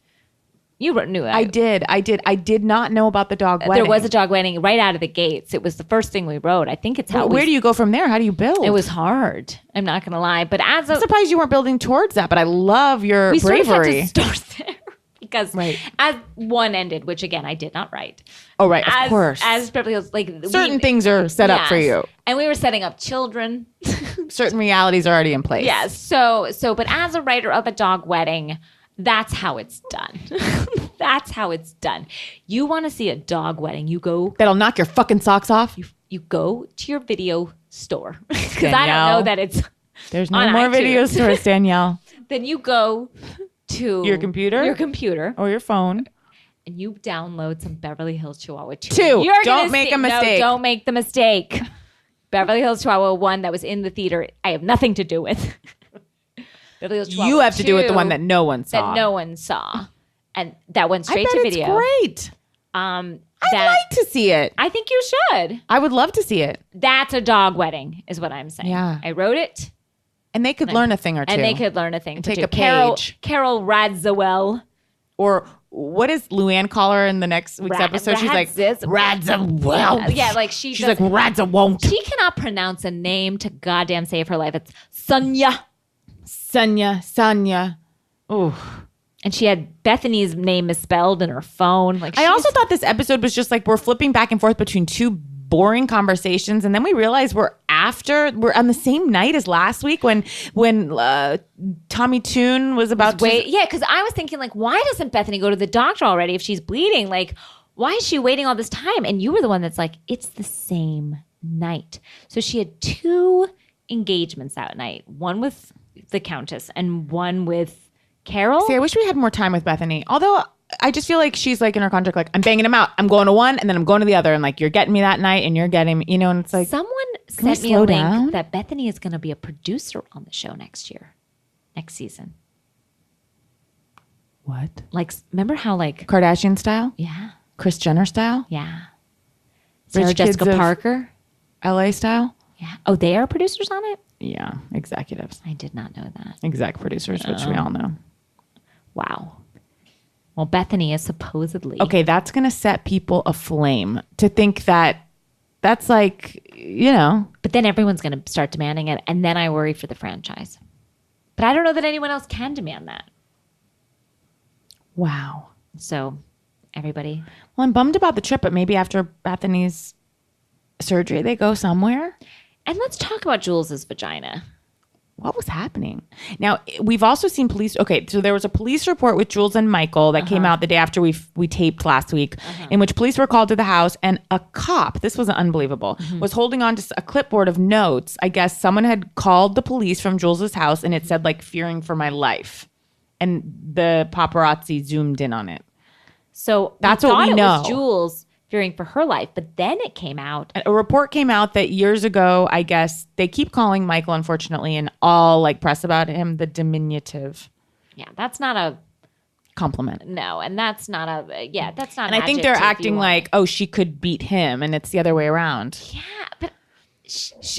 You knew it. I did. I did not know about the dog wedding. There was a dog wedding right out of the gates. It was the first thing we wrote. I think it's how where do you go from there? How do you build? It was hard. I'm not going to lie. But I'm surprised you weren't building towards that, but I love your bravery. We sort of had to start there. Because as 1 ended, which again, I did not write. Oh, right. Of course. As Beverly Hills, certain things are set up for you. And we were setting up children. Certain realities are already in place. Yes. But as a writer of A Dog Wedding, that's how it's done. That's how it's done. You want to see a dog wedding, you go. That'll knock your fucking socks off. You go to your video store. Because I don't know that it's. There's no more video stores, Danielle. Then you go to your computer or your phone, and you download some Beverly Hills Chihuahua 2. Don't make a mistake. No, don't make the mistake. Beverly Hills Chihuahua 1 that was in the theater, I have nothing to do with. Beverly Hills Chihuahua you have 2, to do with the one that no one saw. And that went straight to video. It's great. I'd like to see it. I think you should. I would love to see it. That's a dog wedding, is what I'm saying. Yeah. I wrote it. And they could learn a thing or two. And they could learn a thing. And take a page. Carol Radzawell. Or what does Luann call her in the next week's episode? She's like, Radzawell. Yeah, like she's like, Radzawon't. She cannot pronounce a name to goddamn save her life. It's Sonia. Ooh. And she had Bethany's name misspelled in her phone. I also thought this episode was just like we're flipping back and forth between two boring conversations, and then we realize we're on the same night as last week when Tommy Toon was about to yeah, because I was thinking like, why doesn't Bethany go to the doctor already if she's bleeding? Like, why is she waiting all this time? And you were the one that's like, it's the same night. So she had 2 engagements that night, one with the Countess and one with Carol. See, I wish we had more time with Bethany. Although I just feel like she's like in her contract, like I'm banging him out. I'm going to one and then I'm going to the other. And like, you're getting me that night and you're getting me, and it's like. Someone sent me a link that Bethany is going to be a producer on the show next season. What? Like, remember how like. Kardashian style? Yeah. Kris Jenner style? Yeah. Sarah Jessica Parker? LA style? Yeah. Oh, they are producers on it? Yeah. Executives. I did not know that. Exec producers, which we all know. Wow. Well, Bethany is supposedly... Okay, that's going to set people aflame to think that that's like, But then everyone's going to start demanding it, and then I worry for the franchise. But I don't know that anyone else can demand that. Wow. So, everybody... Well, I'm bummed about the trip, but maybe after Bethany's surgery, they go somewhere. And let's talk about Jules's vagina. What was happening? Now, we've also seen police. Okay, so there was a police report with Jules and Michael that came out the day after we taped last week, in which police were called to the house, and a cop, this was unbelievable, was holding on to a clipboard of notes. I guess someone had called the police from Jules's house, and it said, like, fearing for my life. And the paparazzi zoomed in on it. So that's what we know. It was Jules fearing for her life, but then it came out. A report came out that years ago, I guess, they keep calling Michael, unfortunately, in all like press about him, the diminutive. Yeah, that's not a compliment. No, and that's not that's not. And I think they're acting like, oh, she could beat him, and it's the other way around. Yeah, but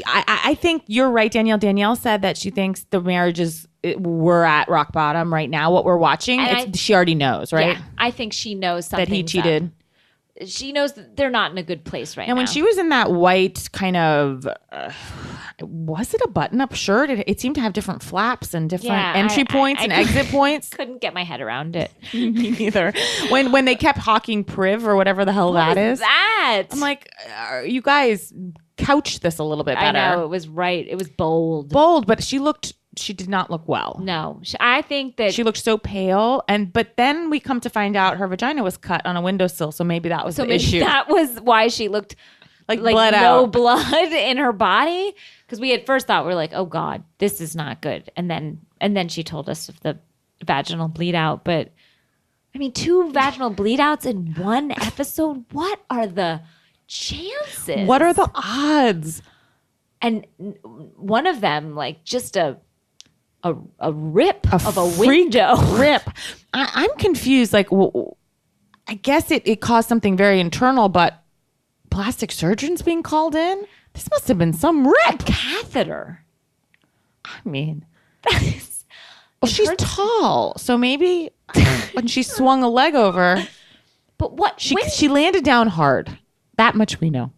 I think you're right, Danielle. Danielle said that she thinks the marriages we're at rock bottom right now. What we're watching, she already knows, right? Yeah, I think she knows something that he cheated. she knows that they're not in a good place right now. And when she was in that white kind of, was it a button-up shirt? It seemed to have different flaps and different entry points and exit points. Couldn't get my head around it. Me neither. When they kept hawking Priv or whatever the hell that is. That? I'm like, you guys couch this a little bit better. I know, it was right. It was bold. Bold, but she did not look well. No, I think that she looked so pale, but then we come to find out her vagina was cut on a windowsill, so maybe that was the issue. That was why she looked like blood no out. blood in her body. Because we at first thought we were like, oh God, this is not good. And then she told us of the vaginal bleed out. But I mean, 2 vaginal bleed outs in one episode. What are the chances? What are the odds? And one of them, like just a rip of a window. Rip. I'm confused. Like, well, I guess it caused something very internal, but plastic surgeons being called in? This must have been some rip. A catheter. I mean, she's tall, so maybe when she swung a leg over. But what? She landed down hard. That much we know.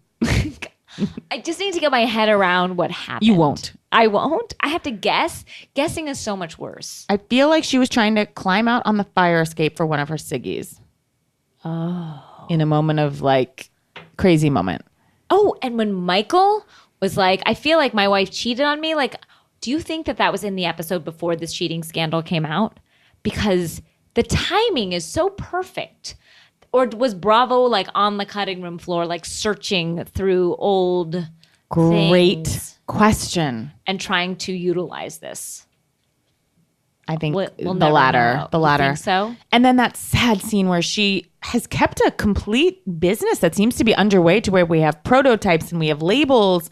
I just need to get my head around what happened. You won't. I won't. I have to guess. Guessing is so much worse. I feel like she was trying to climb out on the fire escape for one of her ciggies. Oh. In a moment of like crazy moment. Oh, and when Michael was like, I feel like my wife cheated on me. Like, do you think that was in the episode before this cheating scandal came out? Because the timing is so perfect. Or was Bravo like on the cutting room floor, like searching through old Great question. And trying to utilize this? I think we'll the latter. Know. The latter. You think so? And then that sad scene where she has kept a complete business that seems to be underway to where we have prototypes and we have labels.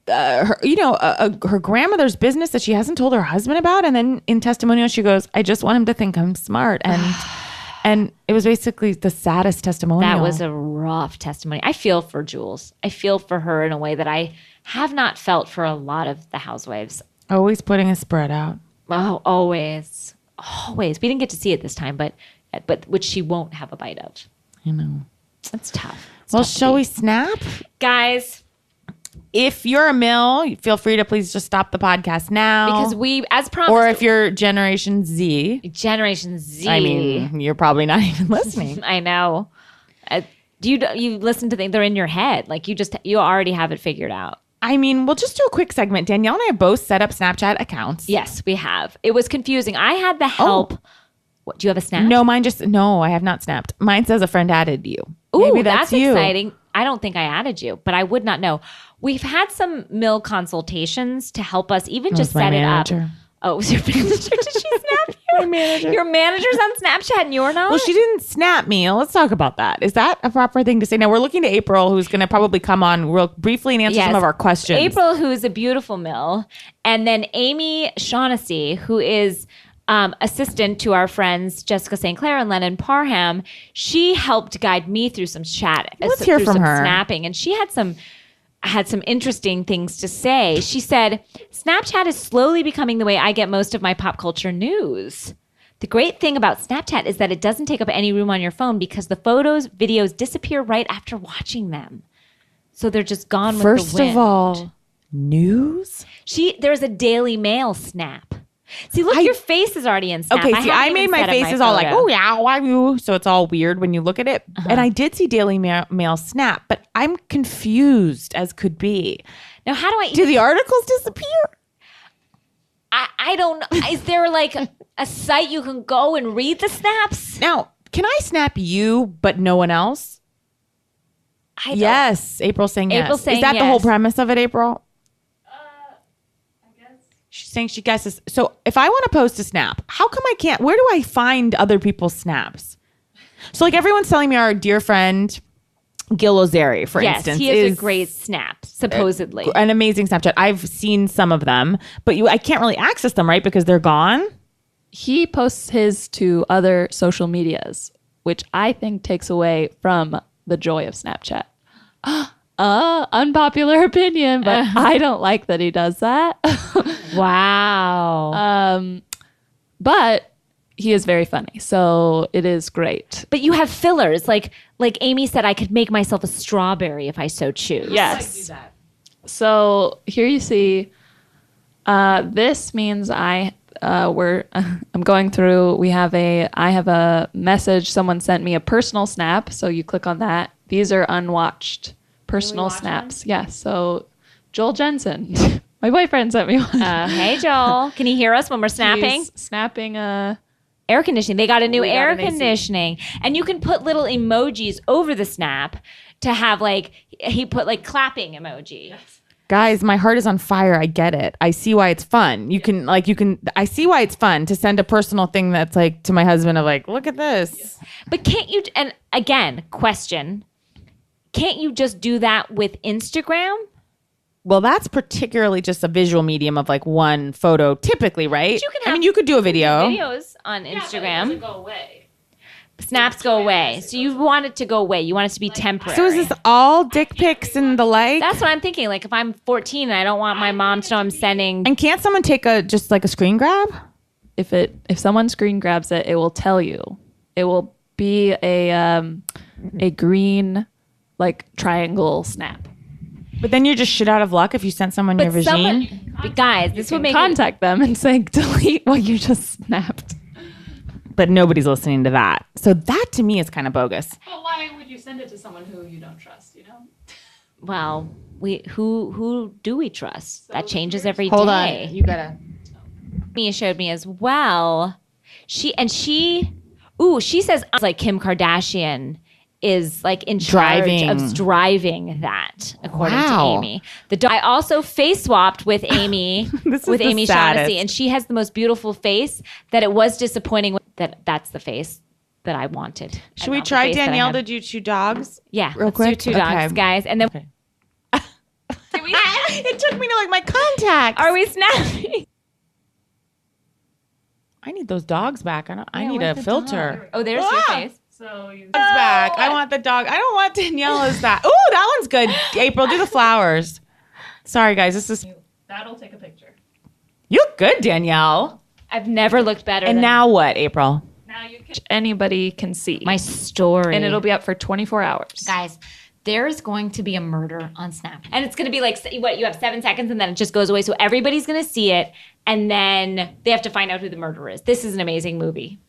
Her grandmother's business that she hasn't told her husband about. And then in testimonial, she goes, I just want him to think I'm smart. And it was basically the saddest testimonial. That was a rough testimony. I feel for Jules. I feel for her in a way that I have not felt for a lot of the housewives. Always putting a spread out. Oh, always. Always. We didn't get to see it this time, but which she won't have a bite of. You know. That's tough. Well, shall we snap? Guys. If you're a mill, feel free to please just stop the podcast now. Because we, as promised. Or if you're Generation Z. Generation Z. I mean, you're probably not even listening. I know. You listen to things, they're in your head. Like you already have it figured out. I mean, we'll just do a quick segment. Danielle and I have both set up Snapchat accounts. Yes, we have. It was confusing. I had the help. Oh. What, do you have a snap? No, I have not snapped. Mine says a friend added you. Ooh, Maybe that's you. Exciting. I don't think I added you, but I would not know. We've had some mill consultations to help us even just set it up. Oh, was your manager? Did she snap you? My manager. Your manager's on Snapchat and you're not? Well, she didn't snap me. Let's talk about that. Is that a proper thing to say? Now, we're looking to April, who's going to probably come on real briefly and answer some of our questions. April, who's a beautiful mill. And then Amy Shaughnessy, who is assistant to our friends Jessica St. Clair and Lennon Parham. She helped guide me through some chat. Let's hear from her. Snapping. And she had some interesting things to say. She said, Snapchat is slowly becoming the way I get most of my pop culture news. The great thing about Snapchat is that it doesn't take up any room on your phone because the photos, videos disappear right after watching them. So they're just gone with the wind. First of all, news? There's a Daily Mail snap. See, look, your face is already in Snap. Okay, I made my faces all like, oh yeah, why you? So it's all weird when you look at it. Uh-huh. And I did see Daily Mail snap, but I'm confused as could be. Now, how do I... Do the articles disappear? I don't know. Is there like a site you can go and read the snaps? Now, can I snap you, but no one else? Yes, April's saying yes. Is that the whole premise of it, April? She's saying she guesses. So if I want to post a snap, how come I can't? Where do I find other people's snaps? So like everyone's telling me our dear friend Gil Ozeri, for instance. Yes, he has a great snap, supposedly. An amazing Snapchat. I've seen some of them, but I can't really access them, right? Because they're gone. He posts his to other social medias, which I think takes away from the joy of Snapchat. Unpopular opinion, but I don't like that he does that. Wow. But he is very funny. So it is great. But you have fillers. Like Amy said, I could make myself a strawberry if I so choose. Yes. So here you see, this means I'm going through, I have a message. Someone sent me a personal snap. So you click on that. These are unwatched personal snaps. Yeah. So Joel Jensen, my boyfriend sent me one. Hey, Joel. Can you hear us when we're snapping? He's snapping air conditioning. They got a new air got an AC. conditioning. And you can put little emojis over the snap to have he put clapping emoji. Guys, my heart is on fire. I get it. I see why it's fun. I see why it's fun to send a personal thing that's to my husband of look at this. But can't you, and again, question, can't you just do that with Instagram? Well, that's particularly just a visual medium of one photo typically, right? But you can you could do a video. Videos on Instagram. But it doesn't go away. Snaps go away. So you want it to go away. You want it to be temporary. So is this all dick pics and the like? That's what I'm thinking. If I'm 14 and I don't want my mom to know I'm sending. And can't someone take a screen grab? If someone screen grabs it, it will tell you. It will be a green triangle snap. But then you're just shit out of luck if you sent someone your regime. But guys, this would make Contact them and say delete what you just snapped. But nobody's listening to that. So that to me is kind of bogus. Well, why would you send it to someone who you don't trust, Well, who do we trust? That changes every day. Hold on. You gotta. Mia showed me as well. She says Kim Kardashian is in charge of driving that, according to Amy. I also face swapped with Amy with Amy Shaughnessy, and she has the most beautiful face. That it was disappointing that's the face that I wanted. Should we try Danielle to do 2 dogs? Yeah, real let's quick. do 2 dogs, guys, and then it took me to my contacts. Are we snapping? I need those dogs back. I need a filter. Oh, there's your face. So you Dogs back. I want the dog. I don't want Daniela's that. Ooh, that one's good. April, do the flowers. Sorry, guys. that'll take a picture. You look good, Danielle. I've never looked better. And now what, April? Now anybody can see my story, and it'll be up for 24 hours. Guys, there is going to be a murder on Snap, and it's going to be you have 7 seconds, and then it just goes away. So everybody's going to see it, and then they have to find out who the murderer is. This is an amazing movie.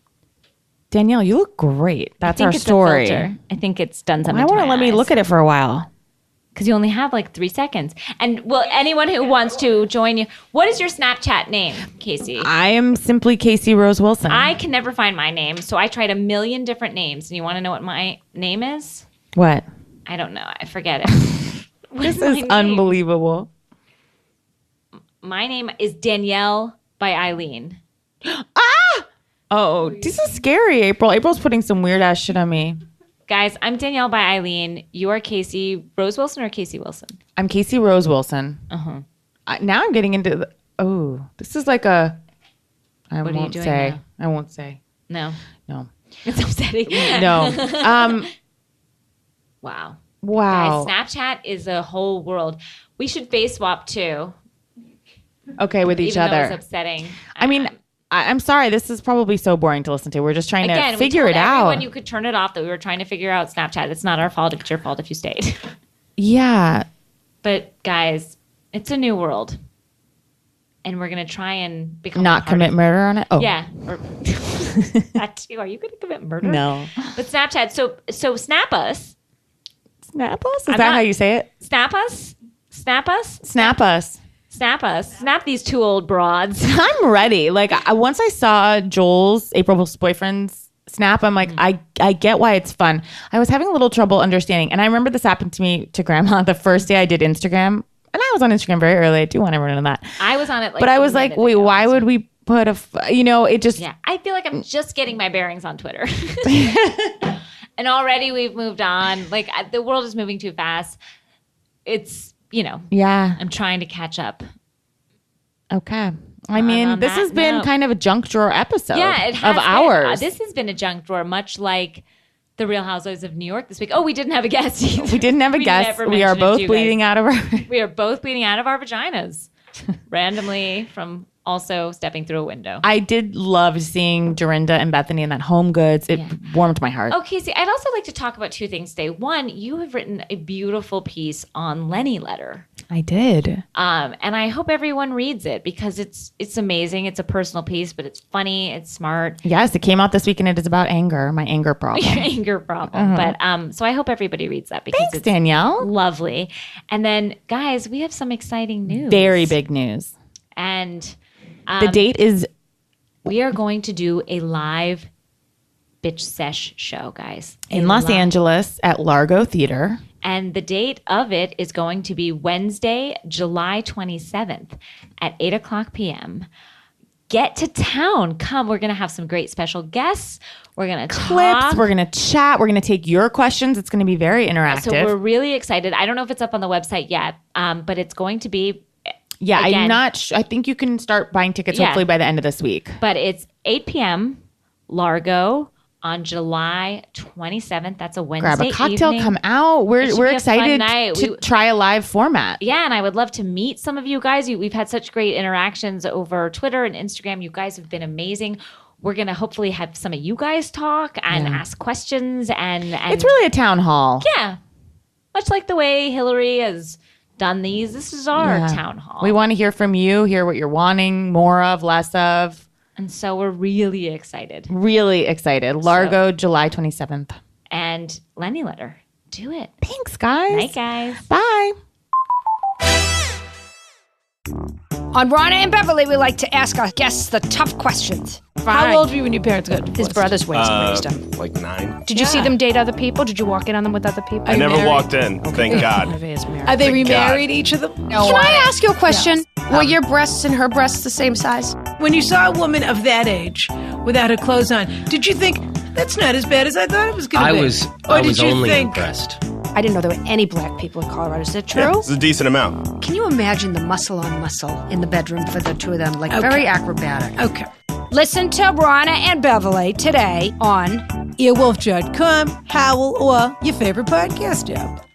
Danielle, you look great. That's our story. I think it's done something. I want to let me look at it for a while. Because you only have 3 seconds. And anyone who wants to join you, what is your Snapchat name, Casey? I am simply Casey Rose Wilson. I can never find my name, so I tried a million different names. And you want to know what my name is? What? I don't know. I forget it. This is unbelievable. My name is Danielle by Eileen. Oh, this is scary, April. April's putting some weird ass shit on me. Guys, I'm Danielle by Eileen. You are Casey Rose Wilson or Casey Wilson? I'm Casey Rose Wilson. Uh-huh. Now I'm getting into this is like a. I What are you won't doing say. now? I won't say. No. It's upsetting. No. Wow. Wow. Guys, Snapchat is a whole world. We should face swap too. Okay, with each even though other. it's upsetting. I mean, I'm sorry. This is probably so boring to listen to. We're just trying to figure it out. Everyone, you could turn it off. That we were trying to figure out Snapchat. It's not our fault. It's your fault if you stayed. Yeah. But guys, it's a new world, and we're gonna try and become Not commit murder on it. Oh, Yeah. That too. Are you gonna commit murder? No. But Snapchat. So snap us. Snap us. Is that how you say it? Snap us. Snap us. Snap us. Snap us. Snap these 2 old broads. I'm ready. Once I saw April's boyfriend's snap, I'm like, I get why it's fun. I was having a little trouble understanding. And I remember this happened to Grandma the first day I did Instagram. And I was on Instagram very early. I do want everyone to know that. I was on it but I was like, wait, why would we put it just. Yeah. I feel like I'm just getting my bearings on Twitter. And already we've moved on. The world is moving too fast. It's, Yeah. I'm trying to catch up. Okay. I mean, this has been kind of a junk drawer episode It has of ours. This has been a junk drawer, much like the Real Housewives of New York this week. Oh, we didn't have a guest either. We didn't have a guest. We are both bleeding out of our... We are both bleeding out of our vaginas randomly from also stepping through a window. I did love seeing Dorinda and Bethany in that Home Goods. It warmed my heart. Oh, Casey, I'd also like to talk about two things today. One, you have written a beautiful piece on Lenny Letter. I did. And I hope everyone reads it because it's amazing. It's a personal piece, but it's funny. It's smart. Yes, it came out this week and it is about anger, my anger problem. Your anger problem. But so I hope everybody reads that because Thanks, it's Danielle. lovely. And then, guys, we have some exciting news. Very big news. And The date is we are going to do a live Bitch Sesh show, guys. in Los Angeles at Largo Theater. And the date of it is going to be Wednesday, July 27th at 8 o'clock p.m. Get to town. Come. We're going to have some great special guests. We're going to Clips. We're going to chat. We're going to take your questions. It's going to be very interactive. So we're really excited. I don't know if it's up on the website yet, but it's going to be. Yeah, again, I'm not I think you can start buying tickets hopefully by the end of this week. But it's 8 p.m. Largo on July 27th. That's a Wednesday Grab a cocktail, evening. come out. We're excited to try a live format. Yeah, and I would love to meet some of you guys. We've had such great interactions over Twitter and Instagram. You guys have been amazing. We're going to hopefully have some of you guys talk and ask questions. And it's really a town hall. Yeah. Much like the way Hillary has done these. This is our town hall. We want to hear from you, hear what you're wanting, more of, less of. And so we're really excited. Really excited. Largo, July 27th. And Lenny Letter. Do it. Thanks, guys. Night, guys. Bye. On Rana and Beverly, we like to ask our guests the tough questions. How old were you when your parents got divorced? His brothers raised him. Like 9. Did you see them date other people? Did you walk in on them with other people? I never walked in. Thank God. Are they remarried, each of them? No. Can I ask you a question? Were your breasts and her breasts the same size? When you saw a woman of that age without her clothes on, did you think, that's not as bad as I thought it was going to be? I was only impressed. I didn't know there were any black people in Colorado. Is that true? Yeah, it's a decent amount. Can you imagine the muscle on muscle in the bedroom for the two of them? Like very acrobatic. Okay. Listen to Rana and Beverly today on Earwolf.com, Howl, or your favorite podcast app.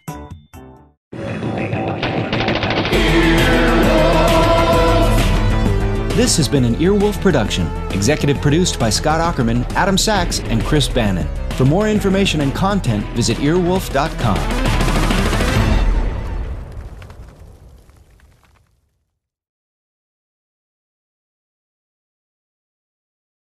This has been an Earwolf production, executive produced by Scott Aukerman, Adam Sachs, and Chris Bannon. For more information and content, visit earwolf.com.